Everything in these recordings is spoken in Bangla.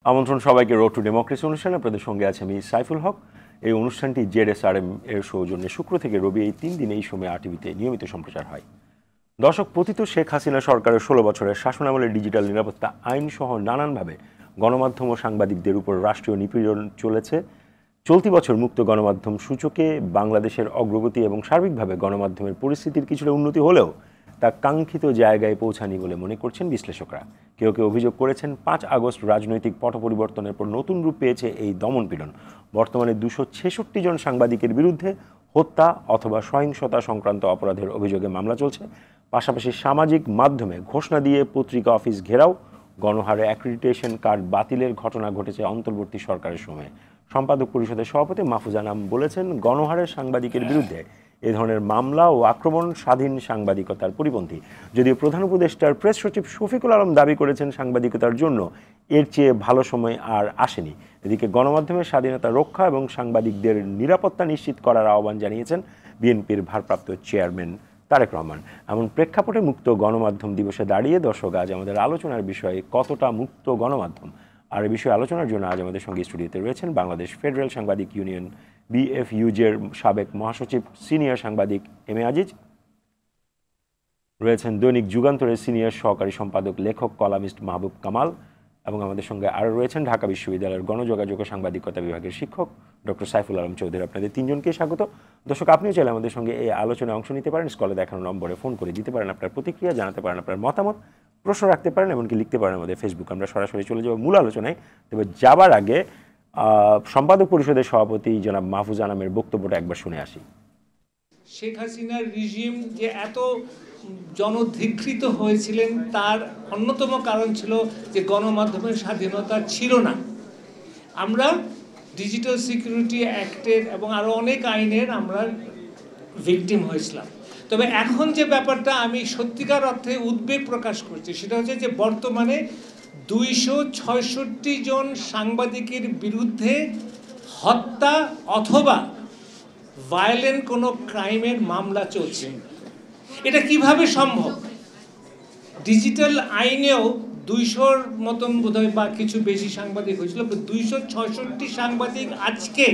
আমন্ত্রণ সবাইকে রোড টু ডেমোক্রেসি অনুষ্ঠানে। আপনাদের সঙ্গে আছে আমি সাইফুল হক। এই অনুষ্ঠানটি জেডএসআরএম এর সৌজন্যে শুক্র থেকে রবি এই 3 দিন এই সময় আরটিভিতে নিয়মিত সম্প্রচার হয়। দর্শক, পতিত শেখ হাসিনা সরকারের 16 বছরের শাসনামলে ডিজিটাল নিরাপত্তা আইন সহ নানানভাবে গণমাধ্যম ও সাংবাদিকদের উপর রাষ্ট্রীয় নিপীড়ন চলেছে। চলতি বছর মুক্ত গণমাধ্যম সূচকে বাংলাদেশের অগ্রগতি এবং সার্বিকভাবে গণমাধ্যমের পরিস্থিতির কিছুটা উন্নতি হলেও তা কাঙ্ক্ষিত জায়গায় পৌঁছানি বলে মনে করছেন বিশ্লেষকরা। কেউ কেউ অভিযোগ করেছেন 5 আগস্ট রাজনৈতিক পট পরিবর্তনের পর নতুন রূপ পেয়েছে এই দমনপীড়ন। বর্তমানে 266 জন সাংবাদিকের বিরুদ্ধে হত্যা অথবা সহিংসতা সংক্রান্ত অপরাধের অভিযোগে মামলা চলছে। পাশাপাশি সামাজিক মাধ্যমে ঘোষণা দিয়ে পত্রিকা অফিস ঘেরাও, গণহারে অ্যাক্রিডিটেশন কার্ড বাতিলের ঘটনা ঘটেছে অন্তর্বর্তী সরকারের সময়ে। সম্পাদক পরিষদের সভাপতি মাহফুজা আনাম বলেছেন, গণহারের সাংবাদিকের বিরুদ্ধে এ ধরনের মামলা ও আক্রমণ স্বাধীন সাংবাদিকতার পরিপন্থী। যদিও প্রধান উপদেষ্টার প্রেস সচিব শফিকুল আলম দাবি করেছেন সাংবাদিকতার জন্য এর চেয়ে ভালো সময় আর আসেনি। এদিকে গণমাধ্যমের স্বাধীনতা রক্ষা এবং সাংবাদিকদের নিরাপত্তা নিশ্চিত করার আহ্বান জানিয়েছেন বিএনপির ভারপ্রাপ্ত চেয়ারম্যান তারেক রহমান। এমন প্রেক্ষাপটে মুক্ত গণমাধ্যম দিবসে দাঁড়িয়ে দর্শক, আজ আমাদের আলোচনার বিষয়ে কতটা মুক্ত গণমাধ্যম, আর এই বিষয়ে আলোচনার জন্য আজ আমাদের সঙ্গে স্টুডিওতে রয়েছেন বাংলাদেশ ফেডারেল সাংবাদিক ইউনিয়ন বিএফইউজের সাবেক মহাসচিব সিনিয়র সাংবাদিক এম এ আজিজ, রয়েছেন দৈনিক যুগান্তরের সিনিয়র সহকারী সম্পাদক লেখক কলামিস্ট মাহবুব কামাল, এবং আমাদের সঙ্গে আরও রয়েছেন ঢাকা বিশ্ববিদ্যালয়ের গণযোগাযোগ ও সাংবাদিকতা বিভাগের শিক্ষক ডক্টর সাইফুল আলম চৌধুরী। আপনাদের তিনজনকে স্বাগত। দর্শক, আপনিও চাইলে আমাদের সঙ্গে এই আলোচনায় অংশ নিতে পারেন। স্কলে দেখানো নম্বরে ফোন করে দিতে পারেন আপনার প্রতিক্রিয়া, জানাতে পারেন আপনার মতামত, প্রশ্ন রাখতে পারেন, এমনকি লিখতে পারেন আমাদের ফেসবুক। আমরা সরাসরি চলে যাব মূল আলোচনায়। তবে যাবার আগে সম্পাদক পরিষদের সভাপতি জনাব মাহফুজা আনামের বক্তব্যটা একবার শুনে আসি। শেখ হাসিনার রিজিম যে এত জনধিকৃত হয়েছিলেন তার অন্যতম কারণ ছিল যে গণমাধ্যমের স্বাধীনতা ছিল না। আমরা ডিজিটাল সিকিউরিটি অ্যাক্টের এবং আরও অনেক আইনের আমরা ভিকটিম হয়েছিলাম। তবে এখন যে ব্যাপারটা আমি সত্যিকার অর্থে উদ্বেগ প্রকাশ করছি সেটা হচ্ছে যে বর্তমানে 266 জন সাংবাদিকের বিরুদ্ধে হত্যা অথবা ভায়োলেন্ট কোনো ক্রাইমের মামলা চলছে। এটা কিভাবে সম্ভব? ডিজিটাল আইনেও 200-র মতন বোধহয় বা কিছু বেশি সাংবাদিক হয়েছিল, 266 সাংবাদিক আজকে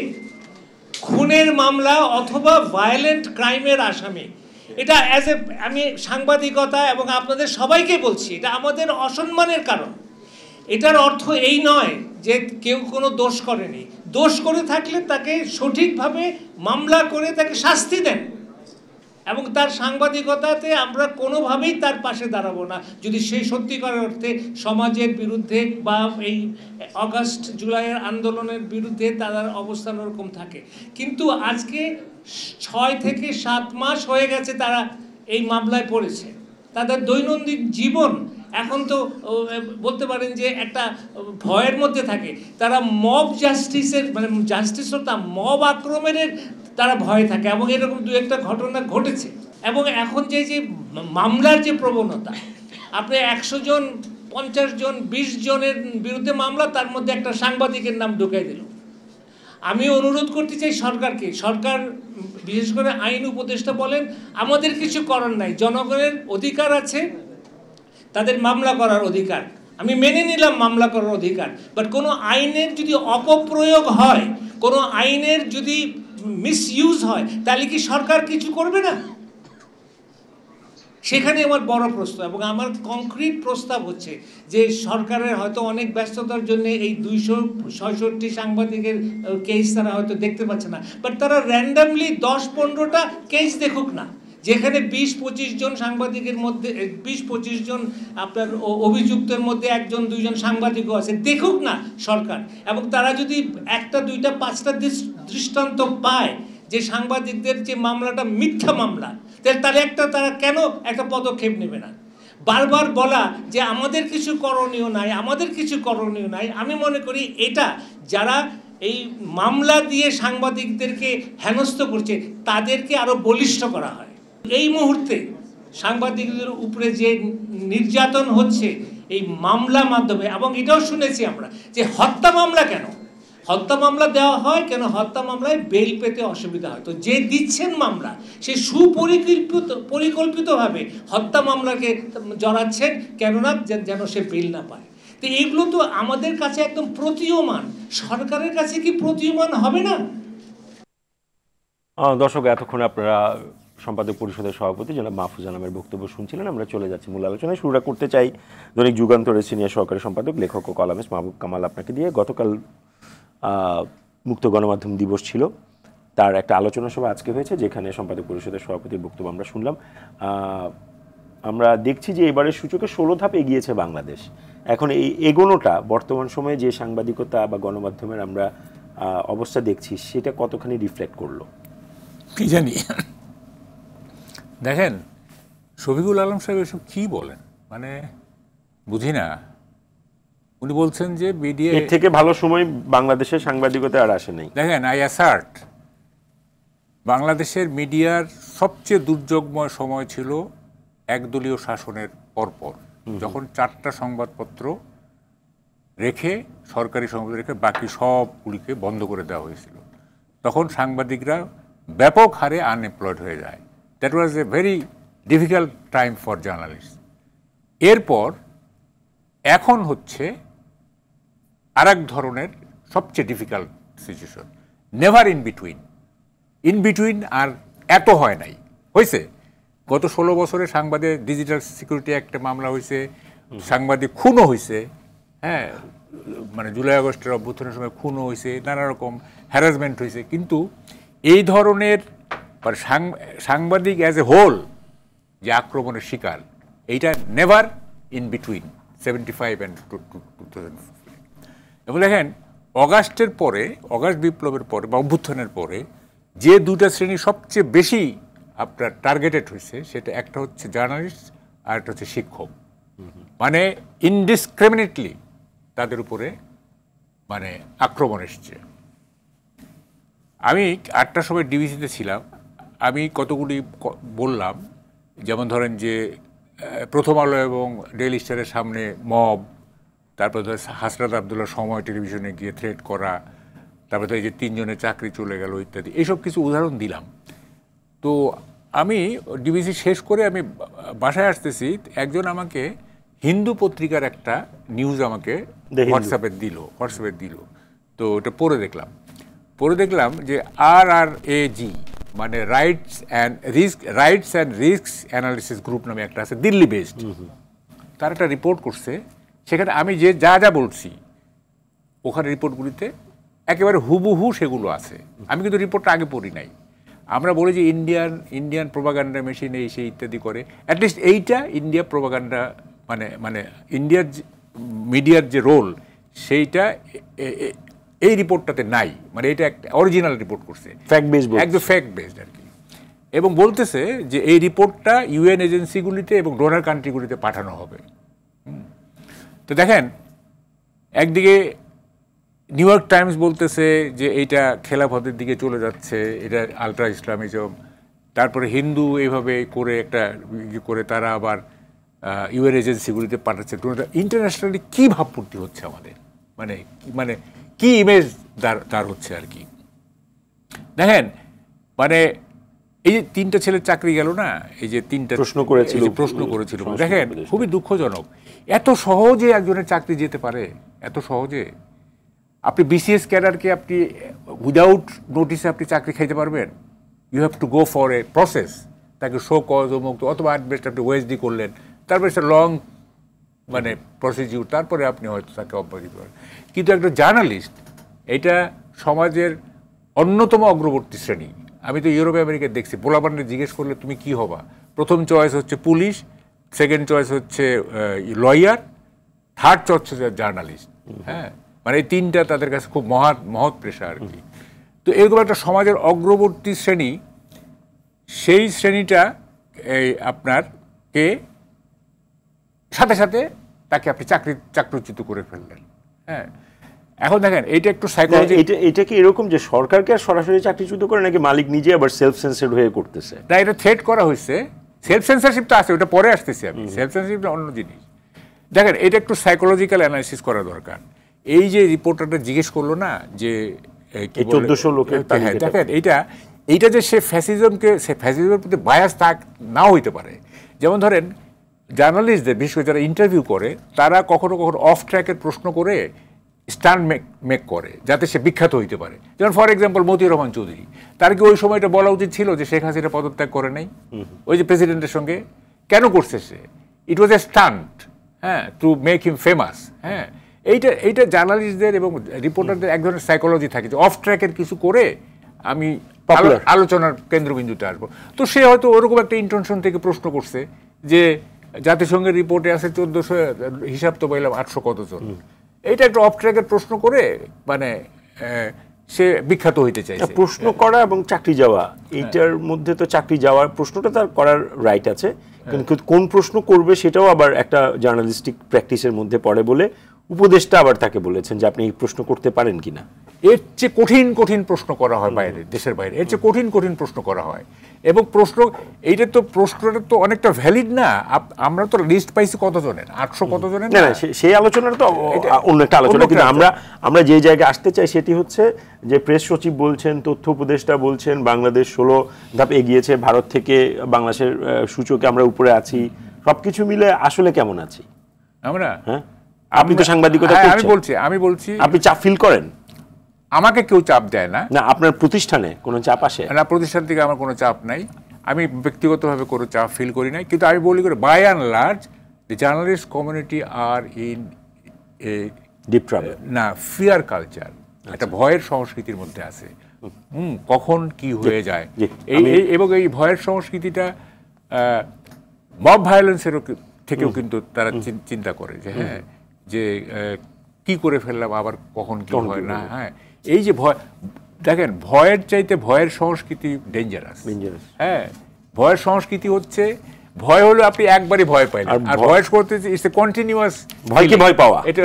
খুনের মামলা অথবা ভায়োলেন্ট ক্রাইমের আসামি। এটা আমি সাংবাদিকতা এবং আপনাদের সবাইকে বলছি, এটা আমাদের অসম্মানের কারণ। এটার অর্থ এই নয় যে কেউ কোনো দোষ করেনি। দোষ করে থাকলে তাকে সঠিকভাবে মামলা করে তাকে শাস্তি দেন, এবং তার সাংবাদিকতাতে আমরা কোনোভাবেই তার পাশে দাঁড়াবো না যদি সে সত্যিকার অর্থে সমাজের বিরুদ্ধে বা এই আগস্ট জুলাইয়ের আন্দোলনের বিরুদ্ধে তাদের অবস্থান ওরকম থাকে। কিন্তু আজকে 6 থেকে 7 মাস হয়ে গেছে তারা এই মামলায় পড়েছে। তাদের দৈনন্দিন জীবন এখন তো বলতে পারেন যে একটা ভয়ের মধ্যে থাকে। তারা মব জাস্টিসের মানে জাস্টিস হতা মব আক্রমণের তারা ভয় থাকে, এবং এরকম 2-একটা ঘটনা ঘটেছে। এবং এখন যে মামলার যে প্রবণতা, আপনি 100 জন 50 জন 20 জনের বিরুদ্ধে মামলা, তার মধ্যে একটা সাংবাদিকের নাম ঢুকাই দিল। আমি অনুরোধ করতে চাই সরকারকে, সরকার বিশেষ করে আইন উপদেষ্টা বলেন আমাদের কিছু করার নাই, জনগণের অধিকার আছে, তাদের মামলা করার অধিকার, আমি মেনে নিলাম মামলা করার অধিকার। বাট কোনো আইনের যদি অপপ্রয়োগ হয়, কোনো আইনের যদি মিসইউজ হয়, তাহলে কি সরকার কিছু করবে না? সেখানে আমার বড় প্রশ্ন, এবং আমার কংক্রিট প্রস্তাব হচ্ছে যে সরকারের হয়তো অনেক ব্যস্ততার জন্য এই 266 সাংবাদিকের কেস তারা হয়তো দেখতে পাচ্ছে না, বাট তারা র্যান্ডামলি 10-15টা কেস দেখুক না, যেখানে 20-25 জন সাংবাদিকের মধ্যে 20-25 জন আপনার অভিযুক্তের মধ্যে 1-2 জন সাংবাদিকও আছে, দেখুক না সরকার। এবং তারা যদি 1টা 2টা 5টা দৃষ্টান্ত পায় যে সাংবাদিকদের যে মামলাটা মিথ্যা মামলা, তাহলে তারা কেন একটা পদক্ষেপ নেবে না? বারবার বলা যে আমাদের কিছু করণীয় নাই, আমাদের কিছু করণীয় নাই, আমি মনে করি এটা যারা এই মামলা দিয়ে সাংবাদিকদেরকে হেনস্থ করছে তাদেরকে আরো বলিষ্ঠ করা হয়। এই মুহূর্তে সাংবাদিকদের উপরে যে নির্যাতন হচ্ছে এই মামলা মাধ্যমে, এবং এটাও শুনেছি আমরা যে হত্যা মামলা কেন হত্যা মামলা দেওয়া হয়, কেন হত্যা মামলায় বেল পেতে অসুবিধা হয়। তো যে দিচ্ছেন মামলা সে সুপরিকল্পিতভাবে হত্যা মামলাকে জড়াচ্ছেন, কেননা যেন সে বেল না পায়। তো এগুলো তো আমাদের কাছে একদম প্রতীয়মান, সরকারের কাছে কি প্রতীয়মান হবে না? দর্শক, এতক্ষণ আপনারা সম্পাদক পরিষদের সভাপতি জনাব মাহফুজ আনামের বক্তব্য শুনছিলেন। আমরা চলে যাচ্ছি মূল আলোচনায়। শুরুটা করতে চাই দৈনিক যুগান্তরের সিনিয়র সহকারী সম্পাদক, লেখক ও কলামিস্ট মাহবুব কামাল আপনাকে দিয়ে। গতকাল মুক্ত গণমাধ্যম দিবস ছিল, তার একটা আলোচনা সভা আজকে হয়েছে, যেখানে সম্পাদক পরিষদের সভাপতির বক্তব্য আমরা শুনলাম। আমরা দেখছি যে এবারের সূচকে 16 ধাপ এগিয়েছে বাংলাদেশ। এখন এই এগোনোটা বর্তমান সময়ে যে সাংবাদিকতা বা গণমাধ্যমের আমরা অবস্থা দেখছি, সেটা কতখানি রিফ্লেক্ট করলো কি জানি। দেখেন, শফিকুল আলম সাহেব এসব কি বলেন, মানে বুঝি না। উনি বলছেন যে মিডিয়া এর থেকে ভালো সময় বাংলাদেশের সাংবাদিকতা আর আসে নাই। দেখেন, আই অ্যাসার্ট, বাংলাদেশের মিডিয়ার সবচেয়ে দুর্যোগময় সময় ছিল একদলীয় শাসনের পরপর, যখন 4টা সংবাদপত্র রেখে, সরকারি সংবাদ রেখে বাকি সবগুলিকে বন্ধ করে দেওয়া হয়েছিল। তখন সাংবাদিকরা ব্যাপক হারে আনএমপ্লয়েড হয়ে যায়। That was a very difficult time for journalist. এরপর এখন হচ্ছে আর এক ধরনের সবচেয়ে difficult situation, never in between আর এত হয় নাই, হয়েছে। গত 16 বছরে সাংবাদিক ডিজিটাল সিকিউরিটি অ্যাক্টে মামলা হয়েছে, সাংবাদিক খুনও হয়েছে, হ্যাঁ, মানে জুলাই আগস্টের অভ্যুত্থানের সময় খুনও হয়েছে, নানা রকম হ্যারাসমেন্ট হয়েছে। কিন্তু এই ধরনের সাংবাদিক অ্যাজ এ হোল যে আক্রমণের শিকার, এইটা নেভার ইন বিটুইন 75 অ্যান্ড 2000। এবং দেখেন, অগাস্টের পরে, অগাস্ট বিপ্লবের পরে বা অভ্যুত্থানের পরে যে দুটা শ্রেণী সবচেয়ে বেশি আপনার টার্গেটেড হয়েছে, সেটা একটা হচ্ছে জার্নালিস্ট আর একটা হচ্ছে শিক্ষক। মানে ইনডিসক্রিমিনেটলি তাদের উপরে মানে আক্রমণ এসছে। আমি 8টার সময় ডিবিসিতে ছিলাম, আমি কতগুলি বললাম, যেমন ধরেন যে প্রথম আলো এবং ডেইলি স্টারের সামনে মব, তারপর ধর হাসরাত আবদুল্লাহ সময় টেলিভিশনে গিয়ে থ্রেট করা, তারপরে তো এই যে 3 জনের চাকরি চলে গেল ইত্যাদি, এইসব কিছু উদাহরণ দিলাম। তো আমি ডিবিসি শেষ করে আমি বাসায় আসতেছি, একজন আমাকে হিন্দু পত্রিকার একটা নিউজ আমাকে হোয়াটসঅ্যাপে দিল। তো ওটা পড়ে দেখলাম যে RRAG, মানে rights and risk analysis group নামে একটা আছে, দিল্লি বেসড। তার একটা রিপোর্ট করছে, সেখানে আমি যে যা বলছি ওখানে রিপোর্টগুলিতে একেবারে হুবহু সেগুলো আছে। আমি কিন্তু রিপোর্টটা আগে পড়ি নাই। আমরা বলি যে ইন্ডিয়ান প্রোপাগান্ডা মেশিন এই সেই ইত্যাদি করে, অ্যাটলিস্ট এইটা ইন্ডিয়া প্রোপাগান্ডা মানে ইন্ডিয়ার মিডিয়ার যে রোল, সেইটা এই রিপোর্টটাতে নাই। মানে এটা একটা অরিজিনাল রিপোর্ট করছে, একদম ফ্যাক্ট বেসড আর কি। এবং বলতেছে যে এই রিপোর্টটা UN এজেন্সিগুলিতে এবং ডোনার কান্ট্রিগুলিতে পাঠানো হবে। তো দেখেন, একদিকে নিউ ইয়র্ক টাইমস বলতেছে যে এইটা খেলাফতের দিকে চলে যাচ্ছে, এটা আলট্রা ইসলামিজম। তারপরে হিন্দু এইভাবে করে একটা করে তারা আবার UN এজেন্সিগুলিতে পাঠাচ্ছে। ইন্টারন্যাশনালি কী ভাবমূর্তি হচ্ছে আমাদের, মানে কি ইমেজ তার হচ্ছে আর কি। দেখেন, মানে এই যে 3টা ছেলের চাকরি গেল না, এই যে 3টা প্রশ্ন করেছিল, দেখেন খুবই দুঃখজনক। এত সহজে একজনের চাকরি যেতে পারে, এত সহজে। আপনি BCS ক্যাডারকে আপনি উইদাউট নোটিসে আপনি চাকরি খাইতে পারবেন? You have to go for a process, তাকে শো কজ মুক্ত অথবা অ্যাডবেস্ট আপনি ওয়েসডি করলেন, তারপরে একটা লং মানে প্রসিডিউর, তারপরে আপনি হয়তো তাকে অব্যাহতি পারেন। কিন্তু একটা জার্নালিস্ট এটা সমাজের অন্যতম অগ্রবর্তী শ্রেণী। আমি তো ইউরোপ আমেরিকায় দেখছি, পোলাপান্ডে জিজ্ঞেস করলে তুমি কি হবা, প্রথম চয়েস হচ্ছে পুলিশ, সেকেন্ড চয়েস হচ্ছে লয়ার, থার্ড চয়েস হচ্ছে জার্নালিস্ট। হ্যাঁ, মানে এই 3টা তাদের কাছে খুব মহৎ পেশা আর কি। তো এরকম একটা সমাজের অগ্রবর্তী শ্রেণী, সেই শ্রেণীটা এই আপনার কে সাথে সাথে তাকে আপনি চাকরিচ্যুত করে ফেললেন। হ্যাঁ, এখন দেখেন এইটা একটু সাইকোলজি। এটা কি এরকম যে সরকারকে আর সরাসরি চাকরিচ্যুত করে, নাকি মালিক নিজে আবার সেলফ সেন্সারড হয়ে করতেছে? না, এটা থ্রেট করা হয়েছে। সেলফ সেন্সারশিপ তো আছে, ওটা পরে আসতেছি আমি। সেলফ সেন্সারশিপ অন্য জিনিস। দেখেন, এটা একটু সাইকোলজিক্যাল অ্যানালাইসিস করা দরকার। এই যে রিপোর্টারটা জিজ্ঞেস করলো না যে 1400 লোকের, হ্যাঁ, দেখেন এইটা যে সে ফ্যাসিজমের প্রতি বায়াস নাও হইতে পারে। যেমন ধরেন জার্নালিস্টদের বিশেষ করে যারা ইন্টারভিউ করে তারা কখনো কখনো অফ ট্র্যাকের প্রশ্ন করে স্টান মেক করে যাতে সে বিখ্যাত হইতে পারে। যেমন ফর এক্সাম্পল মতিউর রহমান চৌধুরী, তার কি ওই সময়টা বলা উচিত ছিল যে শেখ হাসিনা পদত্যাগ করে নাই ওই যে প্রেসিডেন্টের সঙ্গে? কেন করছে সে? ইট ওয়াজ এ স্টান্ট, হ্যাঁ, টু মেক হিম ফেমাস। হ্যাঁ, এইটা জার্নালিস্টদের এবং রিপোর্টারদের এক ধরনের সাইকোলজি থাকে যে অফ ট্র্যাকের কিছু করে আমি আলোচনার কেন্দ্রবিন্দুতে আসবো। তো সে হয়তো ওরকম একটা ইন্টেনশন থেকে প্রশ্ন করছে যে জাতিসংঘের রিপোর্টে আছে 1400, হিসাব তো বললাম 800 কতজন। এইটা একটা অফ ট্র্যাকের প্রশ্ন করে মানে সে বিখ্যাত হইতে চাইছে। প্রশ্ন করা এবং চাকরি যাওয়া, এইটার মধ্যে তো চাকরি যাওয়ার প্রশ্নটা তার করার রাইট আছে, কিন্তু কোন প্রশ্ন করবে সেটাও আবার একটা জার্নালিস্টিক প্র্যাকটিসের মধ্যে পড়ে বলে উপদেষ্টা আবার তাকে বলেছেন যে আপনি এই প্রশ্ন করতে পারেন কিনা। এর চেয়ে কঠিন কঠিন প্রশ্ন করা হয় বাইরে, দেশের বাইরে এর চেয়ে কঠিন কঠিন প্রশ্ন করা হয়। এবং প্রশ্নটা তো অনেকটা ভ্যালিড না। আমরা তো লিস্ট পাইছি কতজনের, 800 কতজনের না, সেই আলোচনাটা তো অন্য একটা আলোচনা। কিন্তু আমরা যে জায়গায় আসতে চাই সেটি হচ্ছে যে প্রেস সচিব বলছেন, তথ্য উপদেষ্টা বলছেন বাংলাদেশ 16 ধাপ এগিয়েছে, ভারত থেকে বাংলাদেশের সূচকে আমরা উপরে আছি, সবকিছু মিলে আসলে কেমন আছি আমরা? হ্যাঁ, আপনি তো সাংবাদিকতা করছেন। আমি বলছি আপনি চাপ ফিল করেন? আমাকে কেউ চাপ দেয় না। না, আপনার প্রতিষ্ঠানে কোনো চাপ আসে না? প্রতিষ্ঠান থেকে আমার কোনো চাপ নাই, আমি ব্যক্তিগতভাবে কোনো চাপ ফিল করি নাই। কিন্তু আমি বলি করে by and large the journalist community are in deep trouble, না ফিয়ার কালচার, একটা ভয়ের সংস্কৃতির মধ্যে আছে। কখন কি হয়ে যায় এবং এই ভয়ের সংস্কৃতিটা মব ভায়োলেন্সের থেকেও কিন্তু তারা চিন্তা করে যে হ্যাঁ, যে কি করে ফেললাম, আবার কখন কি হয় না। হ্যাঁ, এই যে ভয়, দেখেন ভয়ের চাইতে ভয়ের সংস্কৃতি ডেঞ্জারাস। হ্যাঁ, ভয়ের সংস্কৃতি হচ্ছে ভয় হলো আপনি একবারই ভয় পাইলেন, আর ভয় করতে ইটস এ কন্টিনিউয়াস ভয়কে ভয় পাওয়া। এটা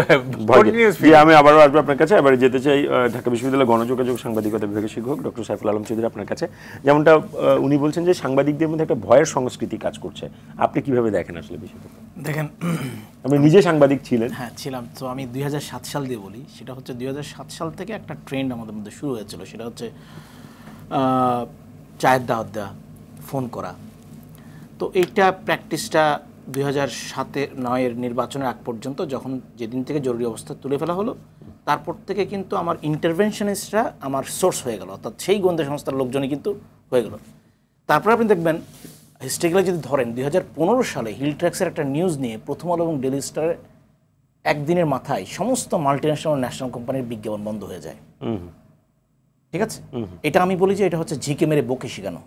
কন্টিনিউয়াস। আমি আবারও আসবো আপনার কাছে, এবারে যেতে চাই ঢাকা বিশ্ববিদ্যালয়ের গণযোগাযোগ সাংবাদিকতা বিভাগের শিক্ষক ডক্টর সাইফুল আলম চৌধুরী আপনার কাছে। যেমনটা উনি বলছেন যে সাংবাদিকদের মধ্যে একটা ভয়ের সংস্কৃতি কাজ করছে, আপনি কিভাবে দেখেন আসলে বিষয়টা? দেখেন, আপনি নিজে সাংবাদিক ছিলেন। হ্যাঁ ছিলাম। তো আমি 2007 সাল দিয়ে বলি, সেটা হচ্ছে 2007 সাল থেকে একটা ট্রেন্ড আমাদের মধ্যে শুরু হয়েছিল, সেটা হচ্ছে চায়ের দাওয়াত দেওয়া, ফোন করা। তো এইটা প্র্যাকটিসটা 2007-9 নির্বাচনের আগ পর্যন্ত, যখন যেদিন থেকে জরুরি অবস্থা তুলে ফেলা হলো তারপর থেকে কিন্তু আমার ইন্টারভেনশনিস্টরা আমার সোর্স হয়ে গেল, অর্থাৎ সেই গোয়েন্দা সংস্থার লোকজনই কিন্তু হয়ে গেল। তারপরে আপনি দেখবেন হিস্ট্রিক্যালি যদি ধরেন 2015 সালে হিল ট্র্যাক্সের একটা নিউজ নিয়ে প্রথম আলো এবং ডেইলি স্টারের একদিনের মাথায় সমস্ত মাল্টিন্যাশনাল ন্যাশনাল কোম্পানির বিজ্ঞাপন বন্ধ হয়ে যায়। ঠিক আছে, এটা আমি বলি যে এটা হচ্ছে ঝিকে মেরে বকে শিখানো,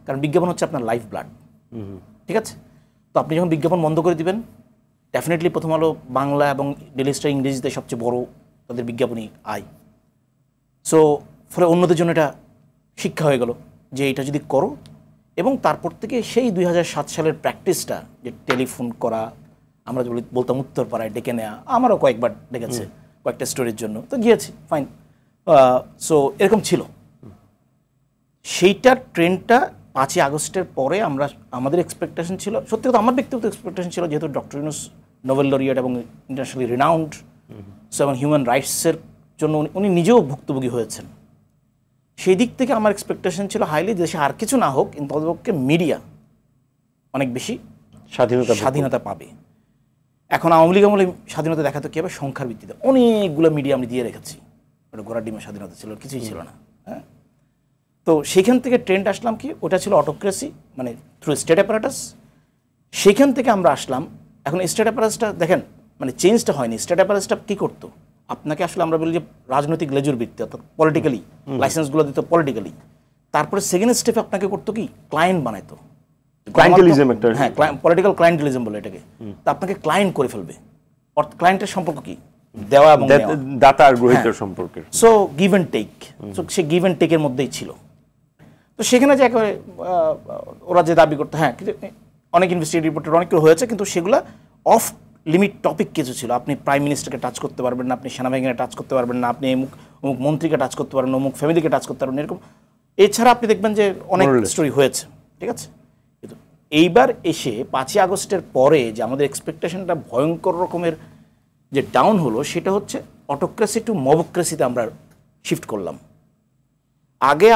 কারণ বিজ্ঞাপন হচ্ছে আপনার লাইফ ব্লাড। ঠিক আছে, তো আপনি যখন বিজ্ঞাপন বন্ধ করে দিবেন, ডেফিনেটলি প্রথম আলো বাংলা এবং ডেইলি স্টার ইংরেজিতে সবচেয়ে বড় তাদের বিজ্ঞাপনই আয়। সো ফলে অন্যদের জন্য এটা শিক্ষা হয়ে গেল যে এটা যদি করো। এবং তারপর থেকে সেই 2007 সালের প্র্যাকটিসটা, যে টেলিফোন করা, আমরা বলতাম উত্তরপাড়ায় ডেকে নেওয়া, আমারও কয়েকবার ডেকেছে কয়েকটা স্টোরির জন্য, তো গিয়েছি, ফাইন। সো এরকম ছিল। সেইটার ট্রেন্ডটা 5ই আগস্টের পরে আমাদের এক্সপেকটেশন ছিল, সত্যি কথা আমার ব্যক্তিগত এক্সপেকটেশন ছিল, যেহেতু ডক্টর ইউনূস নোবেল লরিয়েট এবং ইন্টারন্যাশনালি রিনাউন্ড, সো এবং হিউম্যান রাইটসের জন্য উনি নিজেও ভুক্তভোগী হয়েছেন, সেই দিক থেকে আমার এক্সপেকটেশন ছিল হাইলি দেশে আর কিছু না হোক কিন্তু অন্ততপক্ষে মিডিয়া অনেক বেশি স্বাধীনতা পাবে। এখন আওয়ামী লীগ আমলে স্বাধীনতা দেখাতে কী হবে? সংখ্যার ভিত্তিতে অনেকগুলো মিডিয়া আমি দিয়ে রেখেছি, ওটা গোড়ার ডিমের স্বাধীনতা ছিল, কিছুই ছিল না। হ্যাঁ, তো সেখান থেকে ট্রেন্ড আসলাম কি, ওটা ছিল অটোক্রেসি, মানে থ্রু স্টেট অ্যাপারেটাস। সেখান থেকে আমরা আসলাম, এখন স্টেট অ্যাপারেটাসটা দেখেন, মানে চেঞ্জটা হয়নি। স্টেট অ্যাপারেটাসটা কী করতো? আপনাকে আসলে আমরা বলি যে রাজনৈতিক লেজুর ভিত্তি, অর্থাৎ পলিটিক্যালি লাইসেন্সগুলো দিত পলিটিক্যালি। তারপরে সেকেন্ড স্টেপে আপনাকে করতো কি, ক্লায়েন্ট বানাইতো, ক্লায়েন্টেলিজম একটা, হ্যাঁ পলিটিক্যাল ক্লায়েন্টেলিজম বলে এটাকে। তো আপনাকে ক্লায়েন্ট করে ফেলবে, অর্থাৎ ক্লায়েন্টের সম্পর্ক কি, দেওয়া এবং দাতা আর গ্রহীতার সম্পর্কে, so give and take. So সে গিভ অ্যান্ড টেকের মধ্যেই ছিল। তো সেখানে যে একেবারে ওরা যে দাবি করতো, হ্যাঁ অনেক ইনভেস্টিগেটিভ রিপোর্টার অনেক হয়েছে, কিন্তু সেগুলো অফ লিমিট টপিক কিছু ছিল। আপনি প্রাইম মিনিস্টারকে টাচ করতে পারবেন না, আপনি সেনাবাহিনীকে টাচ করতে পারবেন না, আপনি অমুক মন্ত্রীকে টাচ করতে পারবেন না, অমুক ফ্যামিলিকে টাচ করতে পারবেন, এরকম। এছাড়া আপনি দেখবেন যে অনেক স্টোরি হয়েছে। ঠিক আছে, কিন্তু এইবার এসে 5ই আগস্টের পরে যে আমাদের এক্সপেকটেশনটা ভয়ঙ্কর রকমের যে ডাউন হলো, সেটা হচ্ছে অটোক্রেসি টু মবক্রেসিতে আমরা শিফট করলাম। আগে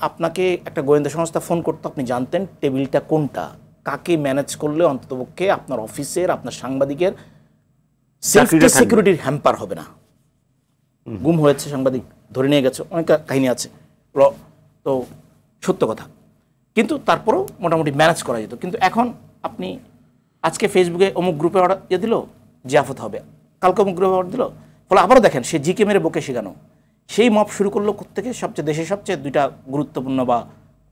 আপনাকে একটা গোয়েন্দা সংস্থা ফোন করতো, আপনি জানতেন টেবিলটা কোনটা, কাকে ম্যানেজ করলে অন্ততপক্ষে আপনার অফিসের, আপনার সাংবাদিকের সেফটি সিকিউরিটির হ্যাম্পার হবে না। গুম হয়েছে সাংবাদিক, ধরে নিয়ে গেছে, অনেক কাহিনী আছে, তো সত্য কথা। কিন্তু তারপরেও মোটামুটি ম্যানেজ করা যেত। কিন্তু এখন আপনি আজকে ফেসবুকে অমুক গ্রুপে অর্ডার দিয়ে দিল, জিয়াফত হবে, কালকে অমুক গ্রুপে অর্ডার দিল, ফলে আবারও দেখেন সে জিকে মেরে বকে শেখানো। সেই মব শুরু করলো কোত্থেকে? সবচেয়ে দেশের সবচেয়ে দুইটা গুরুত্বপূর্ণ বা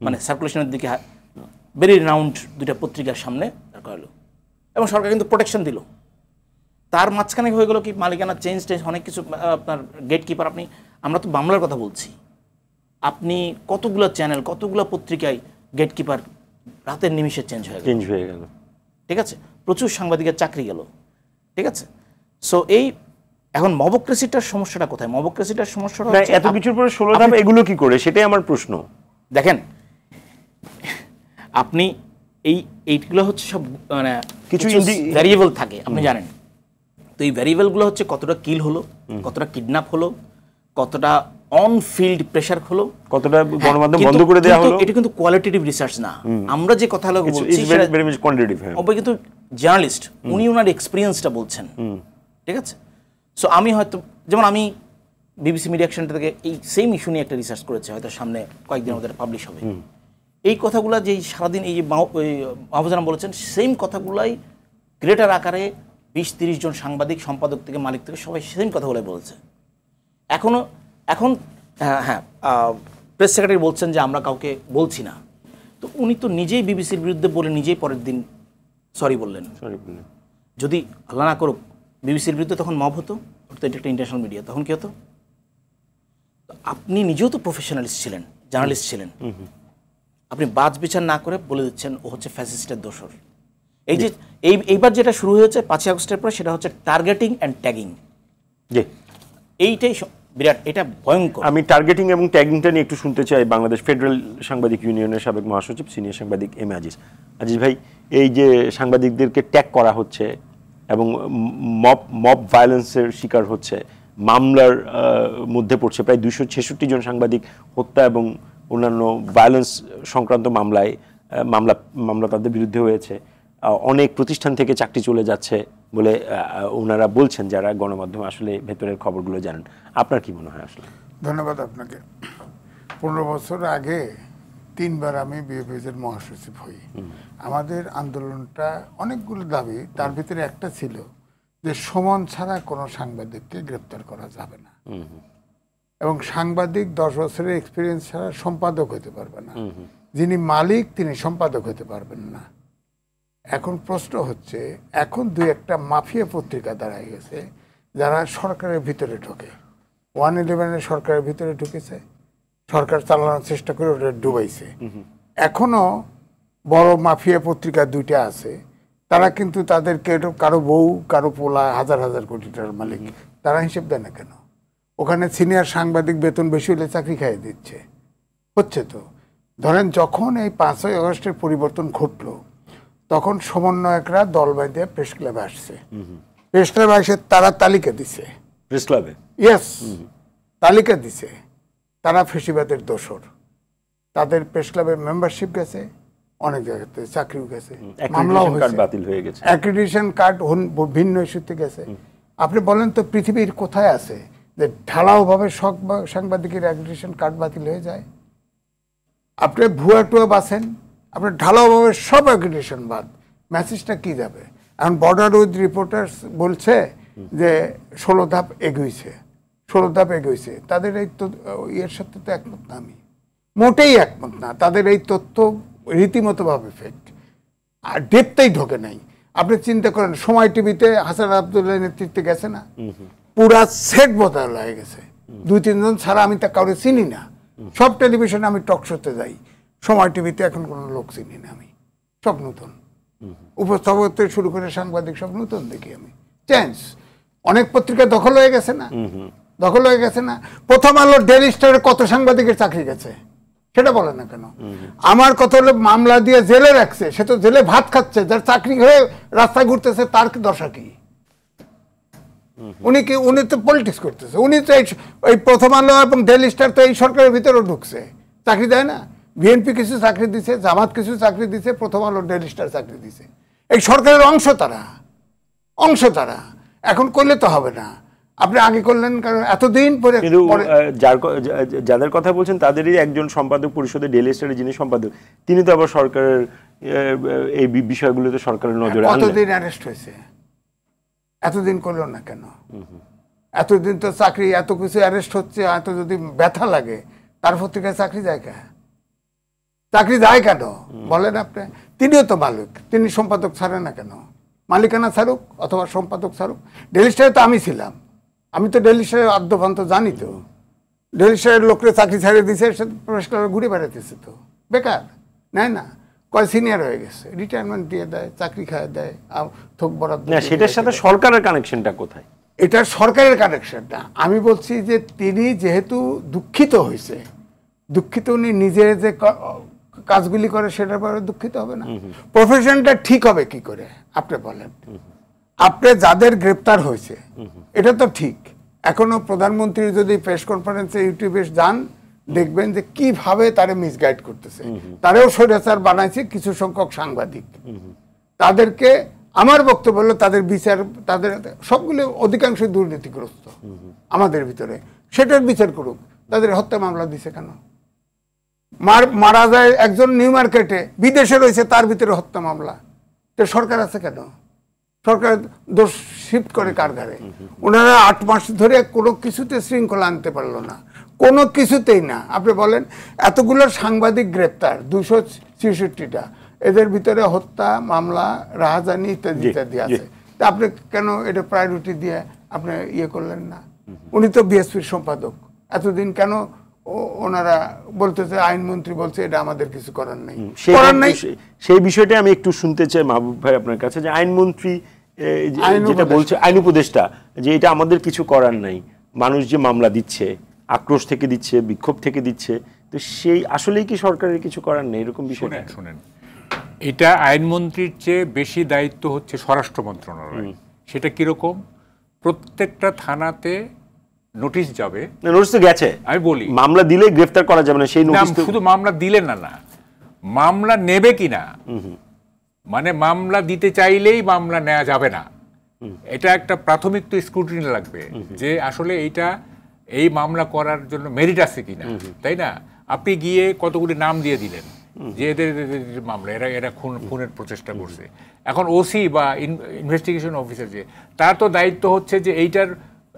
মানে সার্কুলেশনের দিকে ভেরি রাউন্ড দুইটা পত্রিকার সামনে দাঁড় করালো, এবং সরকার কিন্তু প্রোটেকশন দিল। তার মাঝখানে হয়ে গেলো কি মালিকানা চেঞ্জ অনেক কিছু, আপনার গেট কিপার। আমরা তো মামলার কথা বলছি, আপনি কতগুলো চ্যানেল, কতগুলো পত্রিকায় গেট কিপার রাতের নিমিষে চেঞ্জ হয়ে গেল। ঠিক আছে, প্রচুর সাংবাদিকের চাকরি গেল। ঠিক আছে, সো এই এখন মবক্রেসিটার সমস্যাটা কোথায়? মবক্রেসিটার সমস্যাটা এত কিছুর পরে 16 ধাপ এগুলো কি করে, সেটাই আমার প্রশ্ন। দেখেন, আপনি এইগুলো হচ্ছে সব মানে কিছু ভ্যারিয়েবল থাকে, আপনি জানেন তো। এই ভ্যারিয়েবলগুলো হচ্ছে কতটা কিল হলো, কতটা কিডন্যাপ হলো, কতটা অন ফিল্ড প্রেসার হলো, কতটা গণমাধ্যম বন্ধ করে দেওয়া হলো। এটা কিন্তু কোয়ালিটেটিভ রিসার্চ না। আমরা যে কথাগুলো বলছি কিন্তু জার্নালিস্ট উনি ওনার এক্সপিরিয়েন্সটা বলছেন। ঠিক আছে, সো আমি হয়তো, যেমন আমি বিবিসি মিডিয়া অ্যাকশনটা থেকে এই সেম ইস্যু নিয়ে একটা রিসার্চ করেছে, হয়তো সামনে কয়েকদিনের মধ্যে পাবলিশ হবে। এই কথাগুলো যে সারাদিন এই যে মাহফুজানা বলেছেন, সেম কথাগুলাই গ্রেটার আকারে 20-30 জন সাংবাদিক, সম্পাদক থেকে মালিক থেকে সবাই সেম কথাগুলোই বলেছে। এখন হ্যাঁ, প্রেস সেক্রেটারি বলছেন যে আমরা কাউকে বলছি না, তো উনি তো নিজেই বিবিসির বিরুদ্ধে বলে নিজেই পরের দিন সরি বললেন। যদি আল্লাহ না করুক বিবিসির বিরুদ্ধে তখন মব হতো, তো এটা একটা ইন্টারন্যাশনাল মিডিয়া, তখন কি হতো? আপনি নিজেও তো প্রফেশনালিস্ট ছিলেন, জার্নালিস্ট ছিলেন, আপনি বাজ বিচার না করে বলে দিচ্ছেন ও হচ্ছে ফ্যাসিস্টের দোসর। এই যে এইবার যেটা শুরু হয়েছে 5ই আগস্টের পরে, সেটা হচ্ছে টার্গেটিং অ্যান্ড ট্যাগিং। এইটাই বিরাট, এটা ভয়ঙ্কর। আমি টার্গেটিং এবং ট্যাগিংটা নিয়ে একটু শুনতে চাই বাংলাদেশ ফেডারেল সাংবাদিক ইউনিয়নের সাবেক মহাসচিব, সিনিয়র সাংবাদিক এম এ আজিজ। আজিজ ভাই, এই যে সাংবাদিকদেরকে ট্যাগ করা হচ্ছে এবং মব ভায়োলেন্সের শিকার হচ্ছে, মামলার মধ্যে পড়ছে প্রায় 266 জন সাংবাদিক হত্যা এবং অন্যান্য ভায়োলেন্স সংক্রান্ত মামলা তাদের বিরুদ্ধে হয়েছে। অনেক প্রতিষ্ঠান থেকে চাকরি চলে যাচ্ছে বলে ওনারা বলছেন, যারা গণমাধ্যমে আসলে ভেতরের খবরগুলো জানেন। আপনার কি মনে হয় আসলে? ধন্যবাদ আপনাকে। 15 বছর আগে 3 বার আমি বিএফএসের মহাসচিব হই। আমাদের আন্দোলনটা অনেকগুলো দাবি, তার ভিতরে একটা ছিল যে সমন ছাড়া কোনো সাংবাদিককে গ্রেপ্তার করা যাবে না, এবং সাংবাদিক 10 বছরের এক্সপিরিয়েন্স ছাড়া সম্পাদক হতে পারবে না, যিনি মালিক তিনি সম্পাদক হতে পারবেন না। এখন প্রশ্ন হচ্ছে, এখন 2-1টা মাফিয়া পত্রিকা দাঁড়ায় গেছে যারা সরকারের ভিতরে ঢোকে। 111 সরকারের ভিতরে ঢুকেছে, সরকার চালানোর চেষ্টা করে ওটা ডুবাইছে। এখনো বড় মাফিয়া পত্রিকা 2টা আছে, তারা কিন্তু তাদের কারো বউ, কারো পোলা হাজার হাজার কোটি টাকার মালিক, তারা হিসেব দেয় না কেন? ওখানে সিনিয়র সাংবাদিক বেতন বেশি হলে চাকরি খাইয়ে দিচ্ছে, হচ্ছে তো। ধরেন যখন এই 5ই আগস্টের পরিবর্তন ঘটলো, তখন সমন্বয়করা দল বাঁধে প্রেস ক্লাবে আসছে। প্রেস ক্লাবে এসে তারা তালিকা দিছে, প্রেস ক্লাবে ইয়েস তালিকা দিছে, তারা ফেসিবাদের দোসর। তাদের প্রেস ক্লাবের মেম্বারশিপ গেছে, অনেক জায়গাতে চাকরিও গেছে, মামলাও বাতিল হয়ে গেছে, অ্যাক্রিডিটেশন কার্ড ভিন্ন ইস্যুতে গেছে। আপনি বলেন তো পৃথিবীর কোথায় আছে যে ঢালাওভাবে সব সাংবাদিকের অ্যাক্রিডিটেশন কার্ড বাতিল হয়ে যায়? আপনি ভুয়া টুয়া বাসেন, আপনার ঢালাওভাবে সব অ্যাক্রিডিটেশন বাদ, মেসেজটা কি যাবে? এখন বর্ডার উইথ রিপোর্টার্স বলছে যে 16 ধাপ এগোইছে, 16 ধাপ এগোইছে। তাদের এই এর সাথে তো একমত না, আমি মোটেই একমত না। তাদের এই তথ্য রীতিমতোভাবে ফেক, আর ডেপতেই ঢোকে নাই। আপনি চিন্তা করেন, সময় টিভিতে হাসান আব্দুল্লাহ নেতৃত্বে গেছে না, পুরা সেট বদল হয়ে গেছে। 2-3 জন ছাড়া আমি তা কাউরে চিনি না। সব টেলিভিশনে আমি টক শোতে যাই, সময় টিভিতে এখন কোনো লোক চিনি না আমি, সব নতুন। উপস্থাপক থেকে শুরু করে সাংবাদিক সব নতুন দেখি আমি। চেঞ্জ, অনেক পত্রিকা দখল হয়ে গেছে না, দখল হয়ে গেছে না। প্রথম আলো, ডেইলি স্টারে কত সাংবাদিকের চাকরি গেছে সেটা বলে না কেন? আমার কথা হলো, মামলা দিয়ে জেলে রাখছে, সে তো জেলে ভাত খাচ্ছে, যার চাকরি হয়ে রাস্তায় ঘুরতেছে তার দশা কি? উনি তো পলিটিক্স করতেছে। উনি তো এই প্রথম আলো এবং ডেইলি স্টার তো এই সরকারের ভিতরেও ঢুকছে, চাকরি দেয় না। বিএনপি কিছু চাকরি দিছে, জামাত কিছু চাকরি দিছে, প্রথম আলো, ডেইলি স্টার চাকরি দিছে। এই সরকারের অংশ তারা এখন করলে তো হবে না। আপনি আগে করলেন কারণ এতদিন পরে। কিন্তু যাদের কথা বলছেন তাদেরই একজন সম্পাদক পরিষদে, ডেইলি স্টারের যিনি সম্পাদক, তিনি তো আবার সরকারের এই বিষয়গুলোতে সরকারের নজরে আনলেন। কতদিন অ্যারেস্ট হয়েছে, এতদিন করলো না কেন? এতদিন তো চাকরি, এত কিছু অ্যারেস্ট হচ্ছে, এত যদি ব্যথা লাগে, তারপর থেকে চাকরি যায় কেন বলেন আপনি? তিনিও তো মালিক, তিনি সম্পাদক ছাড়েন না কেন? মালিকানা ছাড়ুক অথবা সম্পাদক ছাড়ুক। ডেইলি স্টারে তো আমি ছিলাম, আমি তো ডেইলি স্টারের আদ্যপান্ত জানি তো। ডেইলি স্টারের লোকরে চাকরি ছাড়িয়ে দিছে, সে প্রেস ক্লাবে ঘুরে বেড়াতেছে তো, বেকার নেয় না, কয় সিনিয়র হয়ে গেছে, রিটায়ারমেন্ট দিয়ে দেয়, চাকরি খায় দেয়, থোক বরাদ্দ। না, সেটার সাথে সরকারের কানেকশনটা কোথায়? এটা সরকারের কানেকশনটা। আমি বলছি যে তিনি যেহেতু দুঃখিত হয়েছে, দুঃখিত উনি নিজের যে কাজগুলি করে সেটার ব্যাপারে দুঃখিত হবে না? প্রফেশনটা ঠিক হবে কি করে আপনি বলেন? আপনি যাদের গ্রেপ্তার হয়েছে এটা তো ঠিক। এখনো প্রধানমন্ত্রী যদি প্রেস কনফারেন্সে ইউটিউবে যান, দেখবেন যে কিভাবে তারে মিসগাইড করতেছে। তারেও স্বৈরাচার বানাইছে কিছু সংখ্যক সাংবাদিক। তাদেরকে, আমার বক্তব্য হলো, তাদের বিচার, তাদের সবগুলো অধিকাংশ দুর্নীতিগ্রস্ত আমাদের ভিতরে, সেটার বিচার করুক। তাদের হত্যা মামলা দিছে কেন? মারা যায় একজন নিউ মার্কেটে, বিদেশে রয়েছে, তার ভিতরে হত্যা মামলা। তো সরকার আছে কেন? সরকার দোষ শিফট করে কার ঘাড়ে? ওনারা 8 মাস ধরে কোনো কিছুতে শৃঙ্খলা আনতে পারলো না, কোনো কিছুতেই না। আপনি বলেন, এতগুলো সাংবাদিক গ্রেপ্তার, 266টা, এদের ভিতরে হত্যা মামলা, রাহাজানি ইত্যাদি ইত্যাদি আছে। তা আপনি কেন এটা প্রায়োরিটি দিয়ে আপনি ইয়ে করলেন না? উনি তো বিএসপির সম্পাদক, এতদিন কেন ওনারা বলতেছে, আইনমন্ত্রী বলছে এটা আমাদের কিছু করার নেই? সেই বিষয়টা আমি একটু শুনতে চাই মাহবুব ভাই আপনার কাছে, যে আইনমন্ত্রী যেটা বলছে, আইন উপদেষ্টা, যে এটা আমাদের কিছু করার নাই, মানুষ যে মামলা দিচ্ছে আক্রোশ থেকে দিচ্ছে, বিক্ষোভ থেকে দিচ্ছে, তো সেই আসলেই কি সরকারের কিছু করার নেই এরকম বিষয়? শুনেন, এটা আইনমন্ত্রীর চেয়ে বেশি দায়িত্ব হচ্ছে স্বরাষ্ট্র মন্ত্রণালয়। সেটা কিরকম? প্রত্যেকটা থানাতে নোটিশ যাবে। নোটিশ তো গেছে, আমি বলি মামলা দিলে গ্রেফতার করা যাবে না, সেই নোটিশ শুধু মামলা দিলে না, মামলা নেবে কিনা, মানে মামলা দিতে চাইলেই মামলা নেওয়া যাবে না, এটা একটা প্রাথমিক তো স্ক্রুটিনি লাগবে যে আসলে এইটা, এই মামলা করার জন্য মেরিট আছে কিনা, তাই না? আপনি গিয়ে কতগুলি নাম দিয়ে দিলেন যে এদের মামলা, এরা খুনের প্রচেষ্টা করছে। এখন ওসি বা ইনভেস্টিগেশন অফিসার, যে তার তো দায়িত্ব হচ্ছে যে এইটার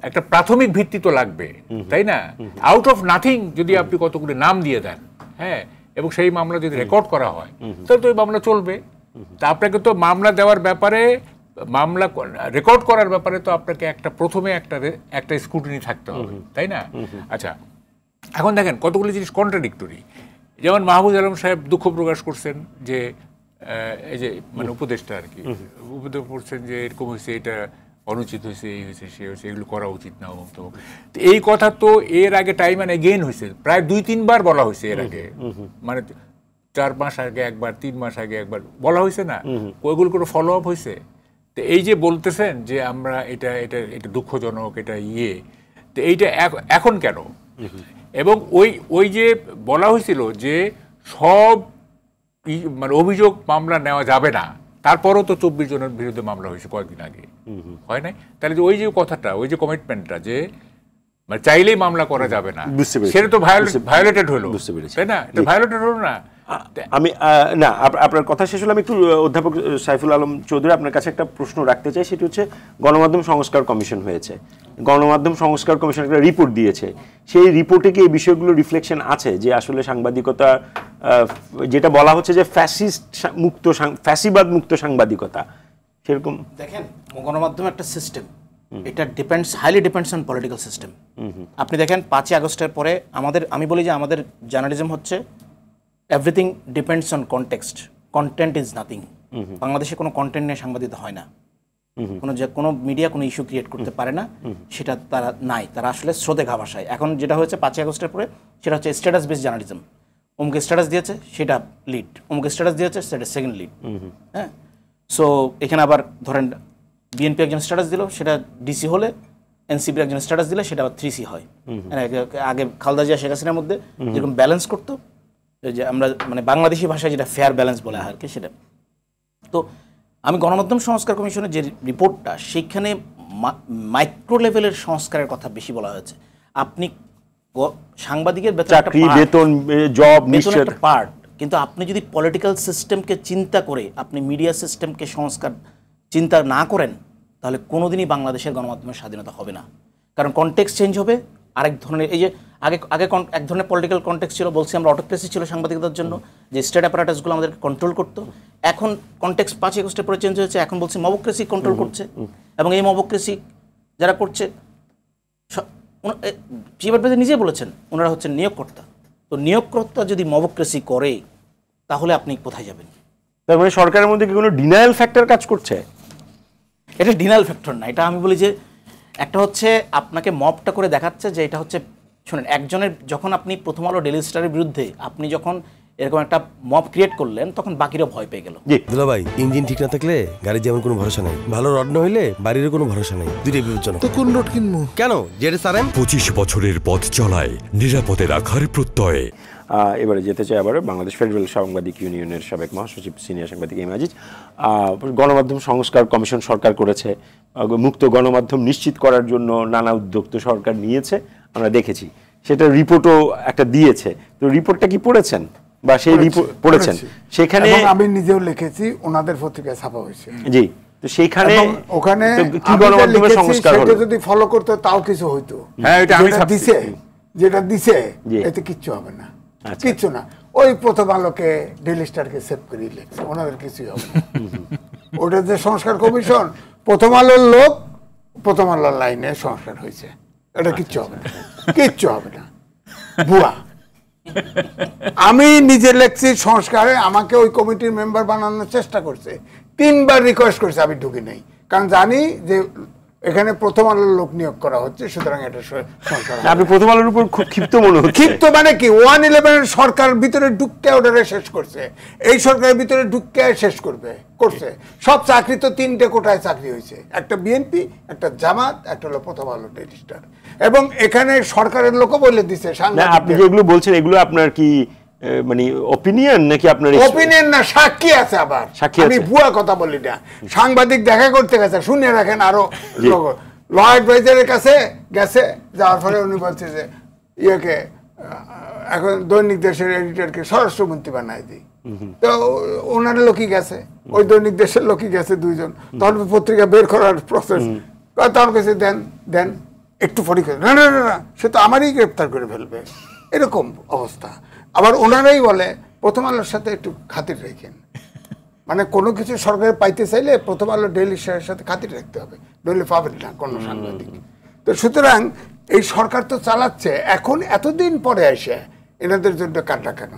একটা প্রাথমিক ভিত্তি তো লাগবে, তাই না? আউট অফ নাথিং যদি আপনি কতগুলি নাম দিয়ে দেন, হ্যাঁ, এবং সেই মামলা যদি রেকর্ড করা হয়, তাহলে তো ওই মামলা চলবে। তা আপনাকে তো মামলা দেওয়ার ব্যাপারে, মামলা রেকর্ড করার ব্যাপারে তো আপনাকে প্রথমে একটা স্ক্রুটিনি থাকতে হবে, তাই না? আচ্ছা, এখন দেখেন কতগুলি জিনিস কন্ট্রাডিক্টরি। যেমন মাহবুব আলম সাহেব দুঃখ প্রকাশ করছেন যে এই যে মানে উপদেষ্টা আর কি, উপদেশ করছেন যে এরকম হয়েছে, এটা অনুচিত হয়েছে, এই হয়েছে, সে হয়েছে, এগুলো করা উচিত না। তো এই কথা তো এর আগে টাইম অ্যান্ড এগেইন হয়েছে, প্রায় 2-3 বার বলা হয়েছে এর আগে, মানে 4 মাস আগে একবার, 3 মাস আগে একবার বলা হয়েছে না? ওইগুলো কোনো ফলো আপ হয়েছে? তো এই যে বলতেছেন যে আমরা এটা এটা এটা দুঃখজনক, এটা তো এইটা এখন কেন? এবং ওই যে বলা হয়েছিল যে সব মানে অভিযোগ মামলা নেওয়া যাবে না, তারপরও তো 24 জনের বিরুদ্ধে মামলা হয়েছে কয়েকদিন আগে, হয় নাই? তাহলে যে ওই যে কথাটা, ওই যে কমিটমেন্টটা যে মানে চাইলেই মামলা করা যাবে না, সেটা তো ভায়োলেটেড হলো, তাই না? এটা ভায়োলেটেড হলো না। আমি না, আপনার কথা শেষ হলো। আমি একটু অধ্যাপক সাইফুল আলম চৌধুরী আপনার কাছে একটা প্রশ্ন রাখতে চাই। সেটি হচ্ছে, গণমাধ্যম সংস্কার কমিশন হয়েছে, গণমাধ্যম সংস্কার কমিশন একটা রিপোর্ট দিয়েছে, সেই রিপোর্টে কি এই বিষয়গুলো রিফ্লেকশন আছে যে আসলে সাংবাদিকতা, যেটা বলা হচ্ছে যে ফ্যাসিবাদ মুক্ত সাংবাদিকতা, সেরকম? দেখেন, গণমাধ্যম একটা সিস্টেম, এটা highly depends on political system. আপনি দেখেন 5ই আগস্টের পরে আমি বলি যে আমাদের জার্নালিজম হচ্ছে everything depends on context, content is nothing. বাংলাদেশে কোনো কন্টেন্ট নিয়ে সাংবাদিকতা হয় না, কোনো মিডিয়া কোনো ইস্যু ক্রিয়েট করতে পারে না, সেটা তারা নাই, তারা আসলে স্রোতে ঘা ভাসায়। এখন যেটা হয়েছে 5ই আগস্টের পরে, সেটা হচ্ছে স্ট্যাটাস বেসড জার্নালিজম। অমুক স্ট্যাটাস দিয়েছে সেটা লিড, অমুক স্ট্যাটাস দিয়েছে সেটা সেকেন্ড লিড। হ্যাঁ, সো এখানে আবার ধরেন বিএনপি একজন স্ট্যাটাস দিল, সেটা ডিসি হলে, এনসিপির একজন স্ট্যাটাস দিলে সেটা আবার 3C হয়। আগে খালেদা জিয়া শেখ হাসিনার মধ্যে যেরকম ব্যালেন্স করতো, যে আমরা মানে বাংলাদেশি ভাষায় যেটা ফেয়ার ব্যালেন্স বলে আর কি, সেটা। তো আমি গণমাধ্যম সংস্কার কমিশনের যে রিপোর্টটা, সেইখানে মাইক্রো লেভেলের সংস্কারের কথা বেশি বলা হয়েছে। আপনি সাংবাদিকের চাকরি, বেতন, জব নিশ্চয় পার্ট, কিন্তু আপনি যদি পলিটিক্যাল সিস্টেমকে চিন্তা করে আপনি মিডিয়া সিস্টেমকে সংস্কার চিন্তা না করেন, তাহলে কোনোদিনই বাংলাদেশের গণমাধ্যমের স্বাধীনতা হবে না। কারণ কনটেক্সট চেঞ্জ হবে, আরেক ধরনের, এই যে আগে এক ধরনের পলিটিক্যাল কনটেক্সট ছিল, বলছি আমরা অটোক্রেসি ছিল সাংবাদিকতার জন্য, যে স্টেট অ্যাপারেটাসগুলো আমাদেরকে কন্ট্রোল করতো। এখন কনটেক্সট 5 আগস্টের পরে চেঞ্জ হয়েছে, এখন বলছি মবক্রেসি কন্ট্রোল করছে। এবং এই মবক্রেসি যারা করছে, চিফ নিজে বলেছেন ওনারা হচ্ছেন নিয়োগকর্তা। তো নিয়োগকর্তা যদি মবক্রেসি করে, তাহলে আপনি কোথায় যাবেন? তার মানে সরকারের মধ্যে কি কোনো ডিনায়াল ফ্যাক্টর কাজ করছে? এটা ডিনায়াল ফ্যাক্টর না, এটা আমি বলি যে একটা হচ্ছে আপনাকে মবটা করে দেখাচ্ছে যে এটা হচ্ছে, শুনেন, একজনের যখন আপনি প্রথম আলো ডেইলি স্টারের বিরুদ্ধে আপনি যখন এরকম একটা মব ক্রিয়েট করলেন, তখন বাকিরা ভয় পেয়ে গেল। দুলা ভাই, ইঞ্জিন ঠিক না থাকলে গাড়ির যেমন কোনো ভরসা নাই, ভালো রড না হইলে বাড়িরও কোনো ভরসা নাই। দুইটাই বিবেচনা। তো কোন রড কিনবো? কেন জেডএসআরএম 25 বছরের পথ চলায় নিরাপদে রাখার প্রত্যয়ে। এবারে যেতে চাই আবার বাংলাদেশ ফেডারেল সাংবাদিক ইউনিয়নের সাবেক মহাসচিব সিনিয়র সাংবাদিক এম আজিজ। গণমাধ্যম সংস্কার কমিশন সরকার করেছে, মুক্ত গণমাধ্যম নিশ্চিত করার জন্য নানা উদ্যোগ তো সরকার নিয়েছে, আমরা দেখেছি। সেটা রিপোর্টও একটা দিয়েছে, তো রিপোর্টটা কি পড়েছেন বা সেই রিপোর্ট পড়েছেন? সেখানে আমি নিজেও লিখেছি, ওনাদের পত্রিকায় ছাপা হয়েছে। জি, তো সেইখানে ওখানে কি গণমাধ্যমের সংস্কার হলো? সেটা যদি ফলো করতে তাও কিছু হইতো। হ্যাঁ, এটা আমি যেটা দিছে এতে কিচ্ছু হবে না, কিচ্ছু না। ওই প্রথম আলোকে ডেইলি স্টারকে সেভ করে লিখছে, ওনাদের কিছুই হবে না। ওটা যে সংস্কার কমিশন, প্রথম আলোর লোক, প্রথম আলোর লাইনে সংস্কার হয়েছে, এটা কিচ্ছু হবে না, কিচ্ছু হবে না, ভুয়া। আমি নিজে লেখছি সংস্কারে, আমাকে ওই কমিটির মেম্বার বানানোর চেষ্টা করছে, 3 বার রিকোয়েস্ট করছে, আমি ঢুকি নাই, কারণ জানি যে এখানে প্রথম আলোর লোক নিয়োগ করা হচ্ছে, সুতরাং এটা সংস্কার। আপনি প্রথম আলোর উপর খুব ক্ষিপ্ত মনে হচ্ছে। ক্ষিপ্ত মানে কি, 111 সরকার ভিতরে ঢুকতে ওটারে শেষ করছে, এই সরকারের ভিতরে ঢুকতে শেষ করছে। সব চাকরি তো 3টে কোটায় চাকরি হয়েছে, একটা বিএনপি, একটা জামাত, একটা হলো প্রথম আলো ডেইলি স্টার। এবং এখানে সরকারের লোকও বলে দিচ্ছে। আপনি যেগুলো বলছেন এগুলো আপনার কি মানে অপিনিয়ন নাকি আপনার? অপিনিয়ন না, সাক্ষী আছে। আবার আমি ভুয়া কথা বলি না। সাংবাদিক দেখা করতে গেছে, শুনে রাখেন, আরো ল অ্যাডভাইজারের কাছে গেছে, যাওয়ার ফলে উনি বলছে যে ইয়েকে এখন দৈনিক দেশের এডিটরকে স্বরাষ্ট্রমন্ত্রী বানাই দিই। তো ওনার লোকই গেছে, ওই দৈনিক দেশের লোকই গেছে 2 জন। তখন পত্রিকা বের করার প্রসেস, তখন কাছে দেন দেন একটু পরীক্ষা, না না না, সে তো আমারই গ্রেপ্তার করে ফেলবে, এরকম অবস্থা। আবার ওনারাই বলে প্রথম আলোর সাথে একটু খাতির রেখেন, মানে কোনো কিছু সরকার পাইতে চাইলে প্রথম আলো ডেইলি স্টারের সাথে খাতির রাখতে হবে, নইলে পাবেন না কোনো সাংবাদিক। তো সুতরাং এই সরকার তো চালাচ্ছে, এখন এতদিন পরে এসে এনাদের জন্য কাটা কেন?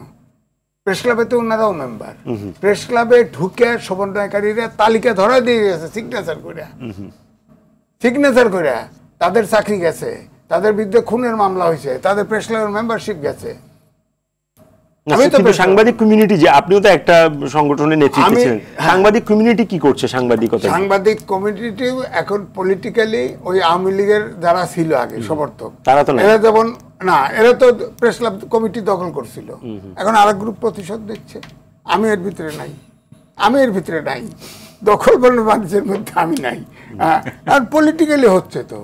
প্রেস ক্লাবে তো ওনারাও মেম্বার, প্রেস ক্লাবে ঢুকে সমন্বয়কারীরা তালিকা ধরা দিয়ে গেছে সিগনেচার করে, তাদের চাকরি গেছে, তাদের বিরুদ্ধে খুনের মামলা হয়েছে, তাদের প্রেস ক্লাবের মেম্বারশিপ গেছে। সাংবাদিক কমিউনিটি, যে আপনিও তো একটা সংগঠনের নেতৃত্বে ছিলেন, সাংবাদিক কমিউনিটি কি করছে? সাংবাদিক কমিউনিটি এখন পলিটিক্যালি ওই আওয়ামী লীগের যারা ছিল আগে সমর্থক, তারা তো এরা যেমন না, এরা তো প্রেস ক্লাব কমিটি দখল করছিল, এখন আরেক গ্রুপ প্রতিশোধ দিচ্ছে। আমি এর ভিতরে নাই, দখল বলল মানুষের মধ্যে আমি নাই। আর পলিটিক্যালি হচ্ছে, তো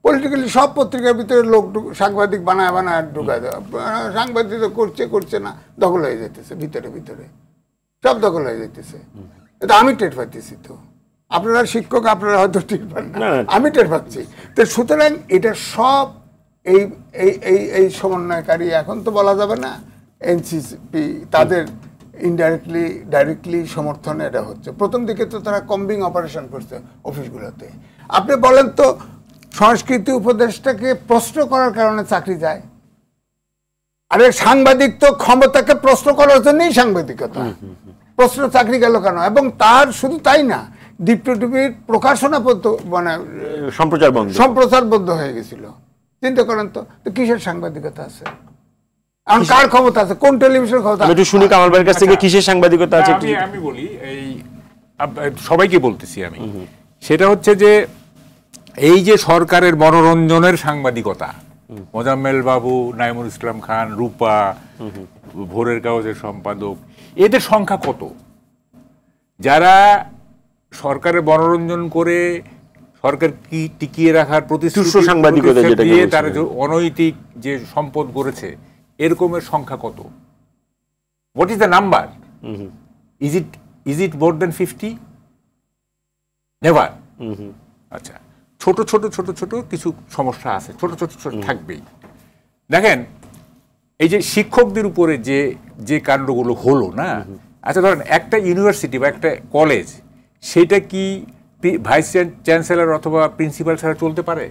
পলিটিক্যালি সব পত্রিকার ভিতরে লোক সাংবাদিক বানায় ঢুকা দেওয়া, সাংবাদিক করছে না, দখল হয়ে যেতেছে, ভিতরে সব দখল হয়ে যেতেছে। এটা আমি টের পাচ্ছি। তো আপনারা শিক্ষক, আপনারা হয়তো টের পান না, আমি টের পাচ্ছি। তো সুতরাং এটা সব এই সমন্বয়কারী, এখন তো বলা যাবে না এনসিপি, তাদের ইনডাইরেক্টলি ডাইরেক্টলি সমর্থনে এটা হচ্ছে। প্রথম দিকে তো তারা কম্বিং অপারেশন করছে অফিসগুলোতে। আপনি বলেন তো, সংস্কৃতি উপদেষ্টাকে প্রশ্ন করার কারণে চাকরি যায়, আরে সাংবাদিক তো ক্ষমতাকে প্রশ্ন করার জন্যই সাংবাদিকতা, প্রশ্ন চাকরি গেল কেন? এবং তার শুধু তাই না, দীপ্তটিভির প্রকাশনা মানে সম্প্রচার বন্ধ হয়ে গেছিল। চিন্তা করেন তো, কিসের সাংবাদিকতা আছে? এখন কার ক্ষমতা আছে? কোন টেলিভিশনের ক্ষমতা? একটু শুনি কামাল ভাইয়ের কাছ থেকে, কিসের সাংবাদিকতা আছে? আমি বলি, এই সবাইকে বলতেছি আমি, সেটা হচ্ছে যে এই যে সরকারের মনোরঞ্জনের সাংবাদিকতা, মোজাম্মেল বাবু, নাইমুল ইসলাম খান, রূপা, ভোরের কাগজের সম্পাদক, এদের সংখ্যা কত? যারা সরকারের মনোরঞ্জন করে সরকার কি টিকিয়ে রাখার প্রতিশ্রুতি দিয়ে তারা অনৈতিক যে সম্পদ গড়েছে, এরকমের সংখ্যা কত? What is the number? Is it more than 50? Never. আচ্ছা, ছোট ছোট ছোট ছোট কিছু সমস্যা আছে, ছোট ছোট ছোট থাকবেই। দেখেন, এই যে শিক্ষকদের উপরে যে যে কাণ্ডগুলো হলো না, আচ্ছা ধরেন একটা ইউনিভার্সিটি বা একটা কলেজ, সেটা কি ভাইস চ্যান্সেলর অথবা প্রিন্সিপাল ছাড়া চলতে পারে?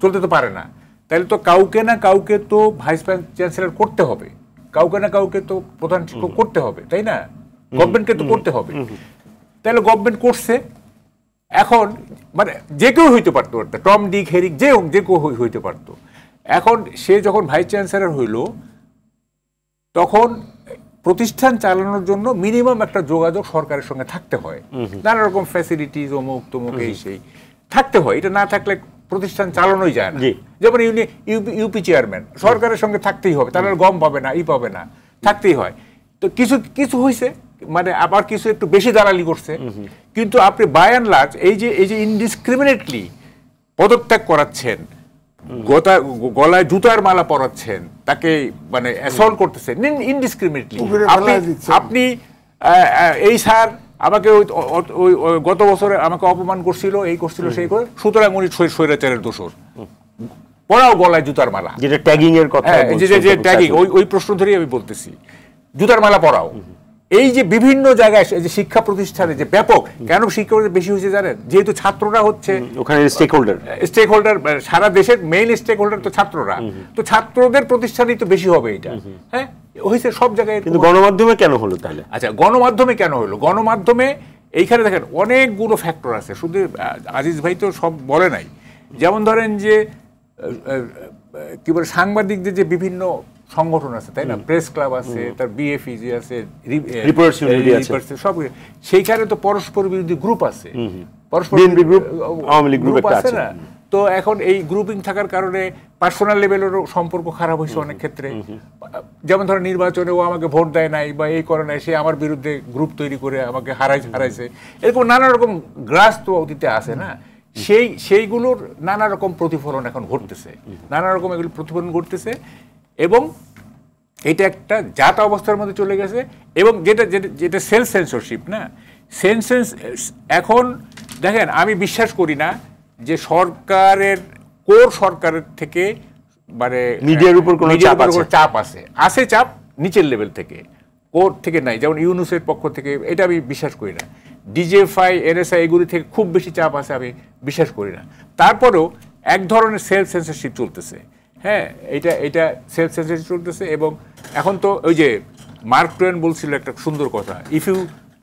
চলতে তো পারে না। তাহলে তো কাউকে না কাউকে তো ভাইস চ্যান্সেলর করতে হবে, কাউকে না কাউকে তো প্রধান শিক্ষক করতে হবে, তাই না? গভর্নমেন্টকে তো করতে হবে। তাহলে গভর্নমেন্ট করছে, এখন মানে যে কেউ হইতে পারতো, টম ডিক হেরিক যে কেউ হইতে পারতো। এখন সে যখন ভাইস চ্যান্সেলর হইল, তখন প্রতিষ্ঠান চালানোর জন্য মিনিমাম একটা যোগাযোগ সরকারের সঙ্গে থাকতে হয়, নানা রকম ফ্যাসিলিটিস অমুক তমুক এই সেই থাকতে হয়। এটা না থাকলে প্রতিষ্ঠান চালানোই যায় না। যেমন ইউপি চেয়ারম্যান সরকারের সঙ্গে থাকতেই হবে, তাহলে গম পাবে না, পাবে না, থাকতেই হয়। তো কিছু কিছু হয়েছে, মানে আবার কিছু একটু বেশি দালালি করছে, কিন্তু আপনি বাই অ্যান্ড লার্জ এই যে ইনডিসক্রিমিনেটলি পদত্যাগ করাচ্ছেন, গলায় জুতার মালা পরাচ্ছেন, তাকে মানে অ্যাসল্ট করতেছেন ইনডিসক্রিমিনেটলি। আপনি এই স্যার আমাকে ওই গত বছরে আমাকে অপমান করছিল, এই করছিল, সেই করে, সুতরাং উনি স্বৈরাচারের দোষর, পড়াও গলায় জুতার মালা, যেটা ট্যাগিং এর কথা, যে ট্যাগিং, ওই প্রশ্ন ধরেই আমি বলতেছি, জুতার মালা পড়াও। এই যে বিভিন্ন জায়গায় যে শিক্ষা প্রতিষ্ঠানে যে ব্যাপক, কেন শিক্ষা বেশি হয়েছে জানেন? যেহেতু ছাত্ররা হচ্ছে ওখানে স্টেক হোল্ডার, সারা দেশের মেইন স্টেক হোল্ডার তো ছাত্ররা, তো ছাত্রদের প্রতিষ্ঠানই তো বেশি হবে এটা। হ্যাঁ, হয়েছে সব জায়গায়। কিন্তু গণমাধ্যমে কেন হলো তাহলে? আচ্ছা, গণমাধ্যমে কেন হলো? গণমাধ্যমে এইখানে দেখেন অনেকগুলো ফ্যাক্টর আছে, শুধু আজিজ ভাই তো সব বলে নাই। যেমন ধরেন যে কি বলে, সাংবাদিকদের যে বিভিন্ন সংগঠন আছে, তাই না? প্রেস ক্লাব আছে, তার বিএফইজি আছে, সব, সেইখানে তো পরস্পর বিরোধী গ্রুপ আছে, গ্রুপ আছে না? তো এখন এই গ্রুপিং থাকার কারণে পার্সোনাল লেভেলেরও সম্পর্ক খারাপ হয়েছে অনেক ক্ষেত্রে। যেমন ধরো নির্বাচনে ও আমাকে ভোট দেয় নাই বা এই করে নাই, সে আমার বিরুদ্ধে গ্রুপ তৈরি করে আমাকে হারাইছে, এরকম নানা রকম গ্রাস তো অতীতে আছে না? সেইগুলোর নানা রকম প্রতিফলন এখন ঘটতেছে, নানা রকম এগুলো প্রতিফলন ঘটতেছে, এবং এটা একটা জাত অবস্থার মধ্যে চলে গেছে। এবং যেটা সেলফ সেন্সরশিপ না, এখন দেখেন, আমি বিশ্বাস করি না যে সরকারের সরকারের থেকে মানে মিডিয়ার উপর কোনো চাপ আছে চাপ নিচের লেভেল থেকে, কোর্ট থেকে নাই, যেমন ইউনুসের পক্ষ থেকে, এটা আমি বিশ্বাস করি না। ডিজিএফআই, এনএসআই এগুলি থেকে খুব বেশি চাপ আছে আমি বিশ্বাস করি না। তারপরেও এক ধরনের সেলফ সেন্সরশিপ চলতেছে। হ্যাঁ, এটা সেলফ সেন্সরশিপ চলতেছে। এবং এখন তো ওই যে মার্ক টোয়েন বলছিল একটা সুন্দর কথা, if you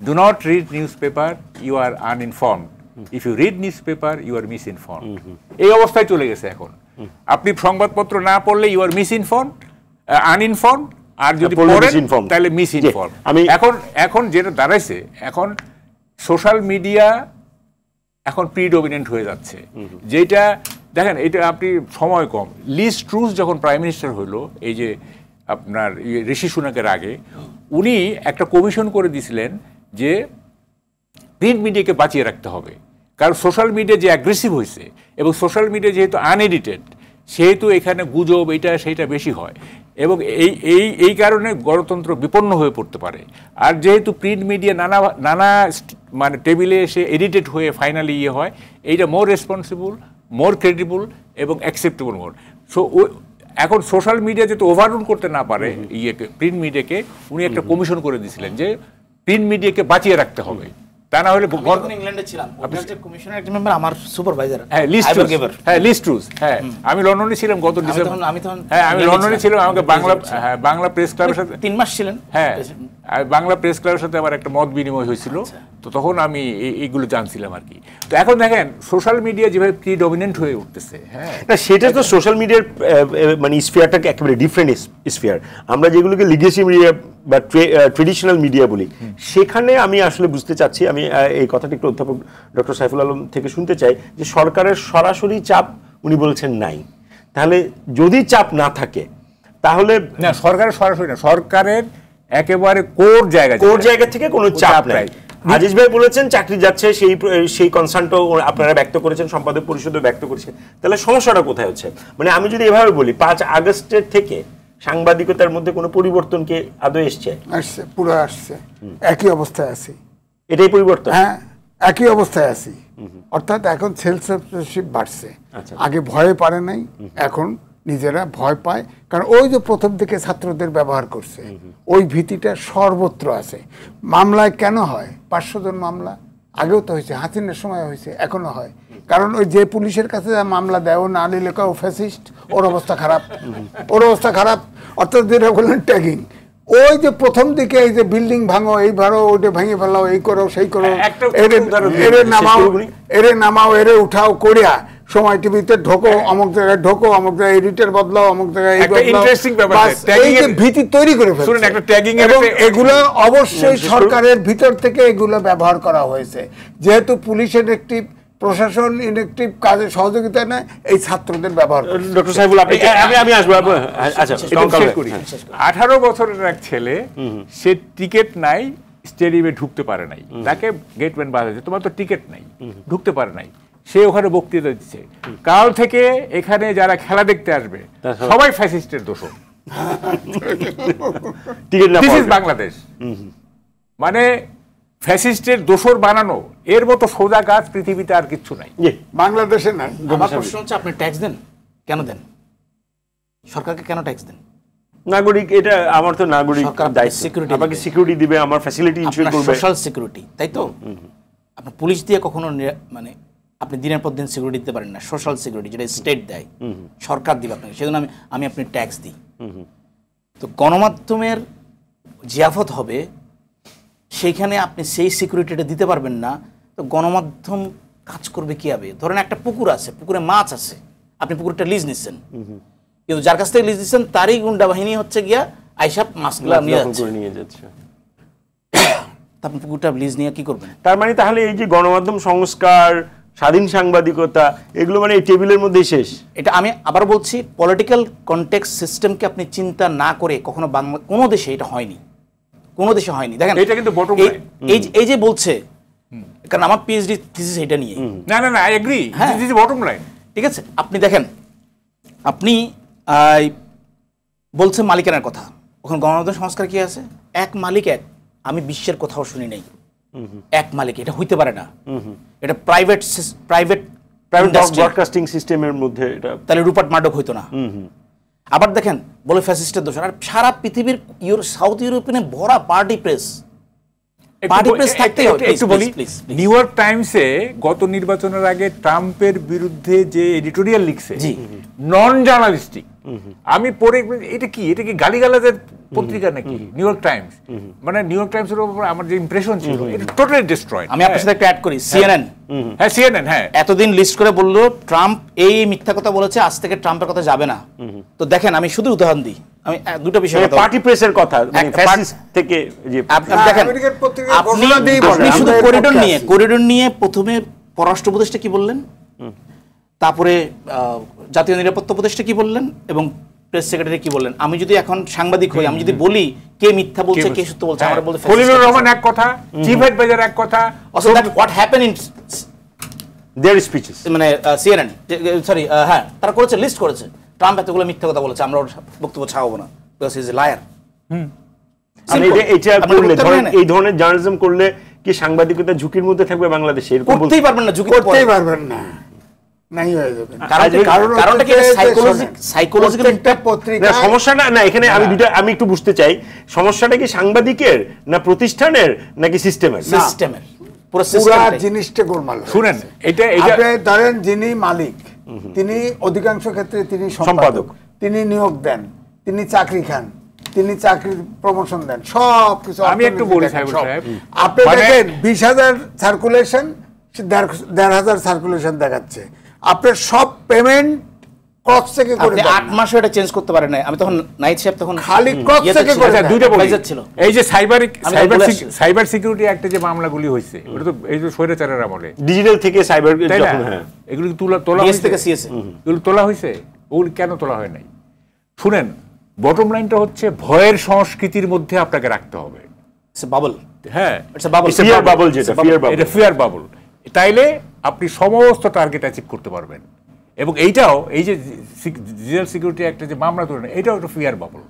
do not read newspaper you are uninformed, if you read newspaper you are misinformed. এই অবস্থায় চলে গেছে এখন। আপনি সংবাদপত্র না পড়লে ইউ আর আনইনফর্মড, আর যদি পড়েন তাহলে মিসইনফর্মড। এখন যেটা দাঁড়াইছে, এখন সোশ্যাল মিডিয়া এখন প্রিডমিনেন্ট হয়ে যাচ্ছে, যেটা দেখেন, এটা আপনি সময় কম। লিজ ট্রুস যখন প্রাইম মিনিস্টার হইল, এই যে আপনার ঋষি সুনাকের আগে, উনি একটা কমিশন করে দিয়েছিলেন যে প্রিন্ট মিডিয়াকে বাঁচিয়ে রাখতে হবে, কারণ সোশ্যাল মিডিয়া যে অ্যাগ্রেসিভ হয়েছে, এবং সোশ্যাল মিডিয়া যেহেতু আনএডিটেড, সেহেতু এখানে গুজব এইটা সেইটা বেশি হয়, এবং এই কারণে গণতন্ত্র বিপন্ন হয়ে পড়তে পারে। আর যেহেতু প্রিন্ট মিডিয়া নানা মানে টেবিলে এসে এডিটেড হয়ে ফাইনালি হয়, এইটা মোর রেসপন্সিবল, মোর ক্রেডিবল এবং অ্যাকসেপ্টেবল মোর। সো এখন সোশ্যাল মিডিয়া যেহেতু ওভাররুল করতে না পারে প্রিন্ট মিডিয়াকে, উনি একটা কমিশন করে দিয়েছিলেন যে প্রিন্ট মিডিয়াকে বাঁচিয়ে রাখতে হবে, তা না হলে। ইংল্যান্ডে ছিলাম, কমিশনের একজন মেম্বার আমার সুপারভাইজার, লিজ ট্রুস। হ্যাঁ, আমি লন্ডনে ছিলাম গত ডিসেম্বর। আমি লন্ডনে ছিলাম, আমাকে বাংলা প্রেস ক্লাবের সাথে 3 মাস ছিলেন। হ্যাঁ, বাংলা প্রেস ক্লাবের সাথে আমার একটা মত বিনিময় হয়েছিল, তো তখন আমি এইগুলো জানছিলাম আর কি। তো এখন দেখেন সোশ্যাল মিডিয়া যেভাবে প্রিডমিনেন্ট হয়ে উঠতেছে, হ্যাঁ, না সেটা তো সোশ্যাল মিডিয়ার মানে স্ফিয়ারটাকে একেবারে ডিফারেন্ট স্ফিয়ার। আমরা যেগুলোকে লিগেসি মিডিয়া বা ট্রেডিশনাল মিডিয়া বলি, সেখানে আমি আসলে বুঝতে চাচ্ছি, আমি এই কথাটি একটু অধ্যাপক ডক্টর সাইফুল আলম থেকে শুনতে চাই, যে সরকারের সরাসরি চাপ উনি বলছেন নাই, তাহলে যদি চাপ না থাকে তাহলে না, সরকারের সরাসরি না, সরকারের একেবারে কোর জায়গা থেকে কোনো চাপ নাই। আজিজ ভাই বলেছেন চাকরি যাচ্ছে, সেই কনসার্নটাও আপনারা ব্যক্ত করেছেন, সম্পাদক পরিষদও ব্যক্ত করেছে। তাহলে সমস্যাটা কোথায় হচ্ছে? মানে আমি যদি এভাবে বলি, 5 আগস্টের থেকে সাংবাদিকতার মধ্যে কোনো পরিবর্তন কি আদৌ এসছে? আসছে, পুরো আসছে, একই অবস্থায় আছি। এটাই পরিবর্তন? হ্যাঁ, একই অবস্থায় আছি। অর্থাৎ এখন সেলফ সার্ভিসশিপ বাড়ছে। আগে ভয়ে পারে নাই, এখন নিজেরা ভয় পায়। কারণ ওই যে প্রথম থেকে ছাত্রদের ব্যবহার করছে, ওই ভীতিটা সর্বত্র আছে। মামলায় কেন হয় 500 জন মামলা? আগেও তো হয়েছে, হাসিনার সময় হয়েছে, এখনো হয়। কারণ ওই যে পুলিশের কাছে মামলা দেয়, ও না লেখা, ও ফ্যাসিস্ট, ওর অবস্থা খারাপ, ওর অবস্থা খারাপ। অর্থাৎ যেটা বললেন ট্যাগিং, ওই যে প্রথম দিকে এই যে বিল্ডিং ভাঙো, এই ভাড়ো, ওটা ভেঙে ফেলাও, এই করো, সেই করো, এরে নামাও, এরে উঠাও করিয়া সময় টিভিতে ঢোকো, অমুক জায়গায় ঢোকো, অমুক জায়গায় এডিটর বদলাও, অমুক জায়গায় এই যে ভীতি তৈরি করে ফেলছে। এবং এগুলো অবশ্যই সরকারের ভিতর থেকে এগুলো ব্যবহার করা হয়েছে। যেহেতু পুলিশের একটি প্রশাসন ইনএক্টিভ কাজে সহযোগিতা নেয়, এই ছাত্রদের ব্যবহার। ডক্টর সাহেবুল, আমি আসবো। আচ্ছা, 18 বছরের এক ছেলে, সে টিকিট নাই, স্টেডিয়ামে ঢুকতে পারে নাই, তাকে গেটম্যান বাধা দিয়েছে, তোমার তো টিকিট নাই, ঢুকতে পারে নাই, সে ওখানে বক্তৃতা দিচ্ছে। কাল থেকে এখানে যারা খেলা দেখতে আসবে সবাই ফ্যাসিস্টের দোষর। This is Bangladesh. মানে ফ্যাসিস্টের দোষর বানানো, এর মতো সোজা কাজ পৃথিবীতে আর কিচ্ছু নাই, বাংলাদেশে নাই। আমার প্রশ্ন হচ্ছে, আপনি ট্যাক্স দেন কেন? দেন সরকারকে কেন ট্যাক্স দেন? নাগরিক, এটা আমার তো নাগরিক দায়িত্ব, আমাকে সিকিউরিটি দিবে, আমার ফ্যাসিলিটি ইনশিওর করবে, সোশ্যাল সিকিউরিটি, তাই তো? আপনার পুলিশ দিয়ে কখনো মানে আপনি দিনের পর দিন সিকিউরিটি দিতে পারেন না। সোশ্যাল সিকিউরিটি যেটা স্টেট দেয়, সরকার দিবে আপনাকে, সেজন্য আমি আপনি ট্যাক্স দিই। তো গণমাধ্যমের জিয়াফত হবে, সেইখানে আপনি সেই সিকিউরিটিটা দিতে পারবেন না, তো গণমাধ্যম কাজ করবে কীভাবে? ধরেন একটা পুকুর আছে, পুকুরে মাছ আছে, আপনি পুকুরটা লিজ নিচ্ছেন, কিন্তু যার কাছ থেকে লিজ দিচ্ছেন তারই গুন্ডা বাহিনী হচ্ছে গিয়া আইসাব মাছগুলো নিয়ে যাচ্ছে। আপনি পুকুরটা লিজ নিয়ে কি করবেন? তার মানে তাহলে এই যে গণমাধ্যম সংস্কার, স্বাধীন সাংবাদিকতা, এগুলো মানে এই টেবিলের মধ্যেই শেষ। এটা আমি আবার বলছি, পলিটিক্যাল কনটেক্সট সিস্টেমকে আপনি চিন্তা না করে কখনো বাংলা কোনো দেশে এটা হয়নি, কোনো দেশে হয়নি। দেখেন এটা কিন্তু বটম লাইন। এই যে বলছে, কারণ আমার পিএইচডি থিসিস এটা নিয়ে। না, I agree, this is bottom line. ঠিক আছে, আপনি দেখেন, আপনি বলছে মালিকানার কথা, ওখানে গণমাধ্যম সংস্কার কি আছে? এক মালিক এক, আমি বিশ্বের কোথাও শুনি নাই এক মালিক, এটা হইতে পারে না, এটা প্রাইভেট ব্রডকাস্টিং সিস্টেমের মধ্যে এটা। তাহলে রুপার্ট মার্ডক হইতো না। আবার দেখেন, বলে ফ্যাসিস্টের দোষ। আর সারা পৃথিবীর সাউথ ইউরোপিয়ানে ভরা পার্টি প্রেস, একটু বলি, নিউ ইয়র্ক টাইমসে গত নির্বাচনের আগে ট্রাম্পের বিরুদ্ধে যে এডিটোরিয়াল লিখছে, নন জার্নালিস্টিক, আমি পড়ে, এটা কি গালিগালাজের পত্রিকা নাকি নিউ ইয়র্ক টাইমস? মানে নিউ ইয়র্ক টাইমসের উপর আমার যে ইমপ্রেশন ছিল, এটা টোটালি ডিস্ট্রয়েড। আমি আপনার সাথে একটা অ্যাড করি, সিএনএন। হ্যাঁ, সিএনএন, হ্যাঁ, এতদিন লিস্ট করে বললো ট্রাম্প এই মিথ্যা কথা বলেছে, আজ থেকে ট্রাম্পের কথা যাবে না। তো দেখেন, আমি শুধু উদাহরণ দিই, আমি দুটো বিষয়, পার্টি প্রেসের কথা, ফ্যাসিস্ট থেকে যে দেখেন, আপনি শুধু করিডোর নিয়ে প্রথমে পররাষ্ট্র উপদেষ্টা কি বললেন, তারপরে জাতীয় নিরাপত্তা উপদেষ্টা কি বললেন, এবং প্রেস সেক্রেটারি কি বললেন। আমি যদি এখন সাংবাদিক হই, আমি যদি বলি কে মিথ্যা বলছে কে সত্য বলছে, আমরা বলতে খলিলুর রহমান এক কথা, চিফ অ্যাডভাইজার এক কথা, what happen in their speeches, মানে সিএনএন, সরি, হ্যাঁ, তারা করেছে, লিস্ট করেছে, ট্রাম্প এতগুলো মিথ্যা কথা বলেছে, আমরা ওর বক্তব্য ছাড়বো না, because he is a liar. এই ধরনের জার্নালিজম করলে কি সাংবাদিকতা ঝুঁকির মধ্যে থাকবে বাংলাদেশে? এরকম করতেই পারবেন না, ঝুঁকি করতেই পারবেন না, নাই হয়ে যাবে। কারণটা কি সাইকোলজিক্যাল ইমপ্যাক্ট পত্রিকা? সমস্যাটা না, এখানে আমি একটু বুঝতে চাই, সমস্যাটা কি সাংবাদিকের না প্রতিষ্ঠানের নাকি সিস্টেমের? সিস্টেমের, পুরো জিনিসটা গোলমাল। শুনেন, এটা ধরেন যিনি মালিক, তিনি অধিকাংশ ক্ষেত্রে তিনি সম্পাদক, তিনি নিয়োগ দেন, তিনি চাকরি খান, তিনি চাকরির প্রমোশন দেন, সব কিছু। আমি একটু বলি সাহেব, আপনি দেখেন 20,000 সার্কুলেশন, 1,500 সার্কুলেশন দেখাচ্ছে, আপনার সব পেমেন্ট ক্রস থেকে করে 8 মাসে এটা চেঞ্জ করতে পারেন না। আমি তখন নাইট শিফট, তখন খালি ক্রস থেকে করে দুইটা ছিল। এই যে সাইবার সিকিউরিটি অ্যাক্টে যে মামলাগুলি হয়েছে, ওটা তো এই যে স্বৈরাচারের আমলে ডিজিটাল থেকে সাইবার, যখন এগুলো তোলা থেকে সিএসএ, এগুলো তোলা হয়েছে, ওগুলো কেন তোলা হয় নাই? শুনেন, বটম লাইনটা হচ্ছে ভয়ের সংস্কৃতির মধ্যে আপনাকে রাখতে হবে। বাবল, হ্যাঁ, ফিয়ার বাবল, যেটা এটা ফিয়ার বাবল, তাইলে আপনি সমস্ত টার্গেট অ্যাচিভ করতে পারবেন। এবং এইটাও, এই যে ডিজিটাল সিকিউরিটি একটা যে মামলা ধরে, এটাও একটা ফিয়ার বাবল।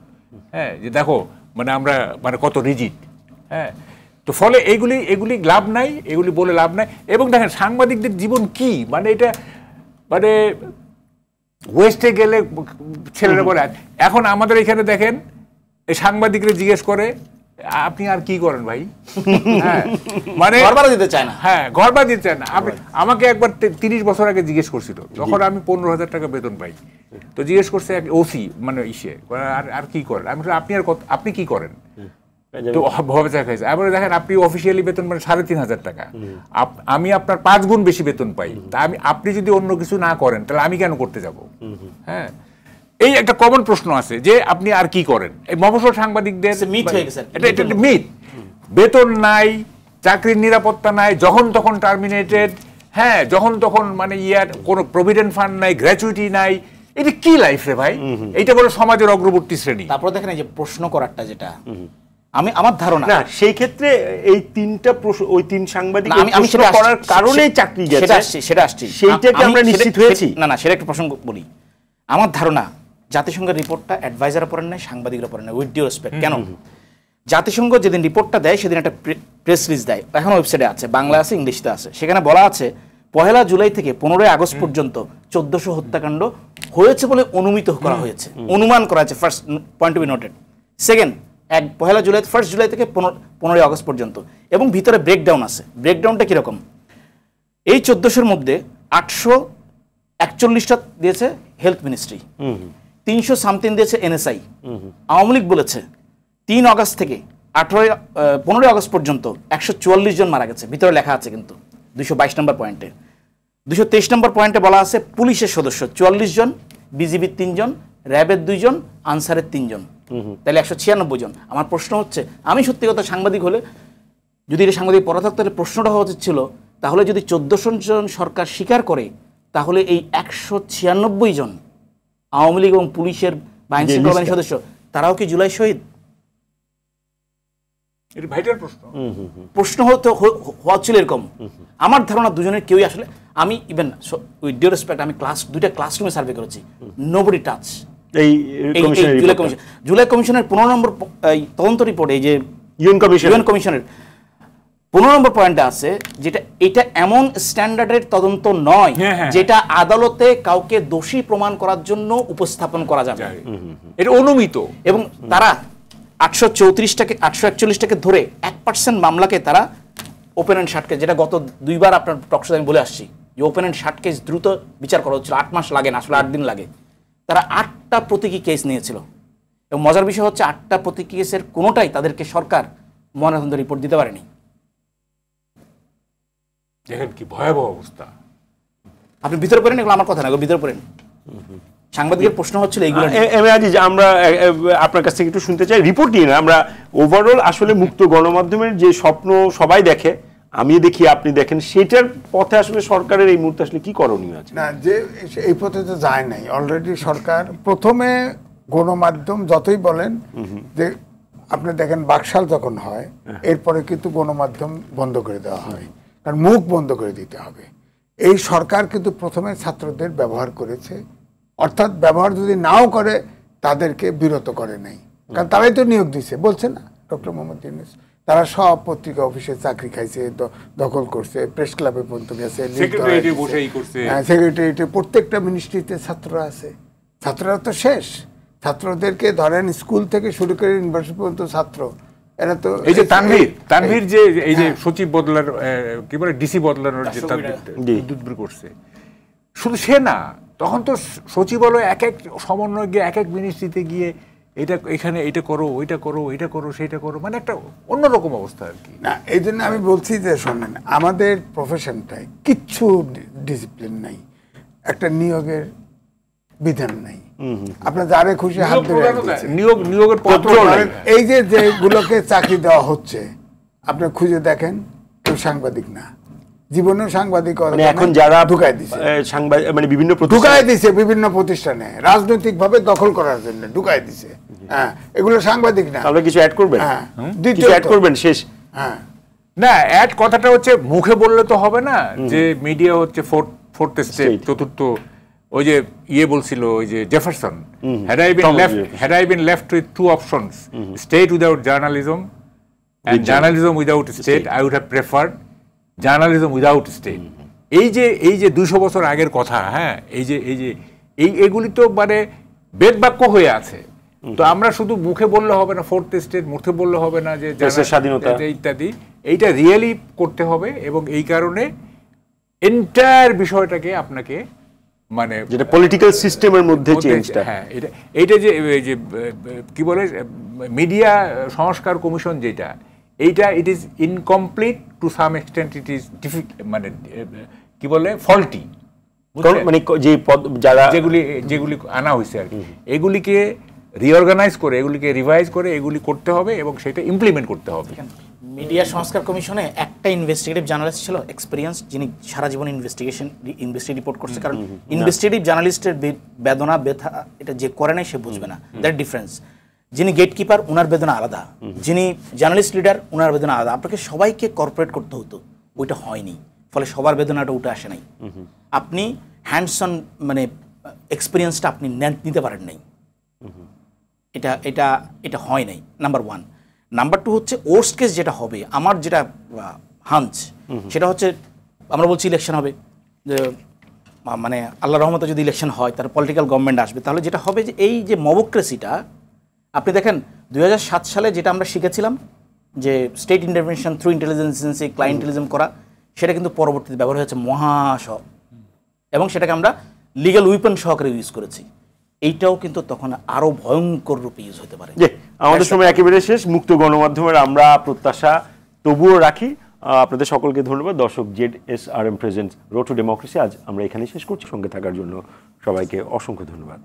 হ্যাঁ, যে দেখো মানে আমরা মানে কত রিজিড। হ্যাঁ, তো ফলে এগুলি লাভ নাই, এগুলি বলে লাভ নাই। এবং দেখেন সাংবাদিকদের জীবন কি, মানে এটা মানে ওয়েস্টে গেলে ছেলেরা বলে। এখন আমাদের এখানে দেখেন এই সাংবাদিকরা জিজ্ঞেস করে আপনি আর কি করেন ভাই? হ্যাঁ, মানে ঘর ভাড়া দিতে চায় না। হ্যাঁ, ঘর ভাড়া দিতে চায় না। আমাকে একবার 30 বছর আগে জিজ্ঞেস করছিল, যখন আমি 15,000 টাকা বেতন পাই, তো জিজ্ঞেস করছে এক ওসি, মানে আর কি করেন? আমি আপনি আপনি কি করেন? তো ভাবে খাইছে। এবারে দেখেন আপনি অফিসিয়ালি বেতন মানে 3,500 টাকা, আমি আপনার 5 গুণ বেশি বেতন পাই। তা আপনি যদি অন্য কিছু না করেন তাহলে আমি কেন করতে যাব? হ্যাঁ, এই একটা কমন প্রশ্ন আছে যে আপনি আর কি করেন। এই মফস্বল সাংবাদিকদের এটা মিথ। বেতন নাই, চাকরির নিরাপত্তা নাই, যখন তখন টার্মিনেটেড। হ্যাঁ, যখন তখন মানে কোনো প্রভিডেন্ট ফান্ড নাই, গ্র্যাচুইটি নাই। এটা কি লাইফ রে ভাই? এইটা বলে সমাজের অগ্রবর্তী শ্রেণী। তারপর দেখেন এই যে প্রশ্ন করারটা, যেটা আমার ধারণা না, সেই ক্ষেত্রে এই তিনটা ওই তিন সাংবাদিক আমি সেটা করার কারণেই চাকরি গেছে, সেটা আসছে, সেইটাকে আমরা নিশ্চিত হয়েছি। না, সেটা একটা প্রসঙ্গ বলি। আমার ধারণা জাতিসংঘের রিপোর্টটা অ্যাডভাইজাররা পড়েন নাই, সাংবাদিকরা পড়েন নাই, উইথ ডিউ রেসপেক্ট। কেন? জাতিসংঘ যেদিন রিপোর্টটা দেয় সেদিন একটা প্রেস রিলিজ দেয়, এখন ওয়েবসাইটে আছে, বাংলা আছে, ইংলিশতে আছে। সেখানে বলা আছে 1 জুলাই থেকে 15 আগস্ট পর্যন্ত 1400 হত্যাকাণ্ড হয়েছে বলে অনুমিত করা হয়েছে, অনুমান করা হয়েছে। First point to be noted. Second, 1 July থেকে 15 আগস্ট পর্যন্ত, এবং ভিতরে ব্রেকডাউন আছে। ব্রেকডাউনটা কিরকম? এই 1400-র মধ্যে 841টা দিয়েছে হেলথ মিনিস্ট্রি, 300 সামথিং দিয়েছে এনএসআই। আওয়ামী লীগ বলেছে 3 আগস্ট থেকে 15 আগস্ট পর্যন্ত 144 জন মারা গেছে। ভিতরে লেখা আছে কিন্তু 222 নম্বর পয়েন্টে। 223 নম্বর পয়েন্টে বলা আছে পুলিশের সদস্য 44 জন, বিজিবির 3 জন, র্যাবের 2 জন, আনসারের 3 জন, তাহলে 196 জন। আমার প্রশ্ন হচ্ছে, আমি সত্যি কথা সাংবাদিক হলে, যদি এটা সাংবাদিক পড়া থাকতো, তাহলে প্রশ্নটা হওয়া উচিত ছিল, তাহলে যদি 1400 জন সরকার স্বীকার করে, তাহলে এই 196 জন আওয়ামী লীগ এবং পুলিশের আইন শৃঙ্খলা বাহিনীর সদস্য, তারাও কি জুলাই শহীদ? প্রশ্ন হওয়া ছিল এরকম। আমার ধারণা দুজনের কেউই আসলে, আমি ইভেন উইথ ডিউ রেসপেক্ট, আমি 2টা ক্লাসরুমে সার্ভে করেছি, নোবডি টাচ এই জুলাই কমিশনের 15 নম্বর তদন্ত রিপোর্ট, এই যে ইউএন কমিশনের 15 নম্বর পয়েন্টে আছে, যেটা এটা এমন স্ট্যান্ডার্ডের তদন্ত নয় যেটা আদালতে কাউকে দোষী প্রমাণ করার জন্য উপস্থাপন করা যাবে, এটা অনুমিত। এবং তারা 841টাকে ধরে 1% মামলাকে তারা ওপেন অ্যান্ড শার্ট কেস, যেটা গত 2 বার আপনার টকশোতে আমি বলে আসছি যে ওপেন অ্যান্ড শার্ট কেস দ্রুত বিচার করা হচ্ছিল, 8 মাস লাগে না, আসলে 8 দিন লাগে। তারা 8টা প্রতীকী কেস নিয়েছিল, এবং মজার বিষয় হচ্ছে 8টা প্রতীকী কেসের কোনোটাই তাদেরকে সরকার ময়নাতদন্ত রিপোর্ট দিতে পারেনি। দেখেন কি ভয়াবহ অবস্থা। আপনি ভিতরে পড়েন, এগুলো আমার কথা না, ভিতরে পড়েন। সাংবাদিকের প্রশ্ন হচ্ছিল এইগুলো। আমরা আপনার কাছ থেকে একটু শুনতে চাই, রিপোর্ট নিয়ে না, আমরা ওভারঅল আসলে মুক্ত গণমাধ্যমের যে স্বপ্ন সবাই দেখে, আমি দেখি, আপনি দেখেন, সেটার পথে আসলে সরকারের এই মুহূর্তে আসলে কি করণীয় আছে? না, যে এই পথে তো যায় নাই। অলরেডি সরকার প্রথমে গণমাধ্যম যতই বলেন যে, আপনি দেখেন বাকশাল যখন হয়, এরপরে কিন্তু গণমাধ্যম বন্ধ করে দেওয়া হয়, কারণ মুখ বন্ধ করে দিতে হবে। এই সরকার কিন্তু প্রথমে ছাত্রদের ব্যবহার করেছে, অর্থাৎ ব্যবহার যদি নাও করে তাদেরকে বিরত করে নাই, কারণ তারাই তো নিয়োগ দিছে, বলছে না ডক্টর মোহাম্মদ ইউনূস? তারা সব পত্রিকা অফিসে চাকরি খাইছে, দখল করছে, প্রেস ক্লাবে পর্যন্ত গেছে, সেক্রেটারিয়েটে, প্রত্যেকটা মিনিস্ট্রিতে ছাত্ররা আছে। ছাত্ররা তো শেষ, ছাত্রদেরকে ধরেন স্কুল থেকে শুরু করে ইউনিভার্সিটি পর্যন্ত ছাত্র। এরা তো এই যে তানভীর যে এই যে সচিব বদলার, কি বলে ডিসি বদলানোর যে তানভীর করছে, শুধু সে না, তখন তো সচিবালয় এক এক সমন্বয় গিয়ে এক এক মিনিস্ট্রিতে গিয়ে এটা এখানে এটা করো, ওইটা করো, এটা করো, সেইটা করো, মানে একটা অন্যরকম অবস্থা আর কি। না, এই জন্য আমি বলছি যে শোনেন, আমাদের প্রফেশনটায় কিচ্ছু ডিসিপ্লিন নাই, একটা নিয়োগের বিধান নাই, আপনার যারে খুশি হাত ধরে নিয়োগের পত্র। এই যে যেগুলোকে চাকরি দেওয়া হচ্ছে, আপনি খুঁজে দেখেন কেউ সাংবাদিক না, জীবনেও সাংবাদিকতা মানে এখন যারা ঢুকাই দিছে, সাংবাদিক মানে বিভিন্ন ঢুকাই দিছে বিভিন্ন প্রতিষ্ঠানে রাজনৈতিক ভাবে দখল করার জন্য ঢুকাই দিছে। হ্যাঁ, এগুলো সাংবাদিক না। তাহলে কিছু অ্যাড করবেন? হ্যাঁ, কিছু অ্যাড করবেন শেষ? হ্যাঁ না, অ্যাড কথাটা হচ্ছে মুখে বললে তো হবে না যে মিডিয়া হচ্ছে ফোর্থ স্টেট, চতুর্থ। ওই যে বলছিল ওই যে Jefferson, had I been left with two options, state without journalism and journalism without state, I would have preferred journalism without state. এই যে 200 বছর আগের কথা, হ্যাঁ, এইগুলি তো মানে বেদবাক্য হয়ে আছে। তো আমরা শুধু মুখে বললে হবে না ফোর্থ স্টেট, মুখে বললে হবে না যে স্বাধীনতা ইত্যাদি, এইটা রিয়েলি করতে হবে। এবং এই কারণে এন্টায়ার বিষয়টাকে আপনাকে মানে যেটা পলিটিক্যাল সিস্টেমের মধ্যে চেঞ্জটা, হ্যাঁ, এইটা যে কি বলে মিডিয়া সংস্কার কমিশন, যেটা এইটা it is incomplete to some extent, it is মানে কি বলে ফল্টি। মানে যে যারা যেগুলি আনা হয়েছে আর কি, এগুলিকে রিঅর্গানাইজ করে, এগুলিকে রিভাইজ করে এগুলি করতে হবে এবং সেটা ইমপ্লিমেন্ট করতে হবে। মিডিয়া সংস্কার কমিশনে একটা ইনভেস্টিগেটিভ জার্নালিস্ট ছিল এক্সপিরিয়েন্স, যিনি সারা জীবন ইনভেস্টিগেটিভ রিপোর্ট করছে। কারণ ইনভেস্টিগেটিভ জার্নালিস্টের বেদনা ব্যথা এটা যে করে নাই সে বুঝবে না, দ্যাট ডিফারেন্স। যিনি গেটকিপার ওনার বেদনা আলাদা, যিনি জার্নালিস্ট লিডার ওনার বেদনা আলাদা। আপনাকে সবাইকে কর্পোরেট করতে হতো, ওইটা হয়নি, ফলে সবার বেদনাটা উঠে আসে নাই। আপনি হ্যান্ডস অন মানে এক্সপিরিয়েন্সটা আপনি নিতে পারেন নাই, এটা হয় নাই, নাম্বার ওয়ান। নাম্বার টু হচ্ছে ওর্স্ট কেস যেটা হবে, আমার যেটা হাঞ্চ সেটা হচ্ছে, আমরা বলছি ইলেকশন হবে, যে মানে আল্লাহ রহমতে যদি ইলেকশন হয় তার পলিটিক্যাল গভর্নমেন্ট আসবে, তাহলে যেটা হবে যে এই যে মবক্রেসিটা আপনি দেখেন 2007 সালে যেটা আমরা শিখেছিলাম যে state intervention through intelligence agency, clientelism করা, সেটা কিন্তু পরবর্তীতে ব্যবহার হয়েছে মহাসব, এবং সেটাকে আমরা লিগ্যাল উইপন সহকারে ইউজ করেছি। এইটাও কিন্তু তখন আরো ভয়ঙ্কর রূপে ইউজ হতে পারে। আমাদের সময় একেবারে শেষ। মুক্ত গণমাধ্যমের আমরা প্রত্যাশা তবুও রাখি। আপনাদের সকলকে ধন্যবাদ। দর্শক, ZSRM presents road two democracy আজ আমরা এখানেই শেষ করছি। সঙ্গে থাকার জন্য সবাইকে অসংখ্য ধন্যবাদ।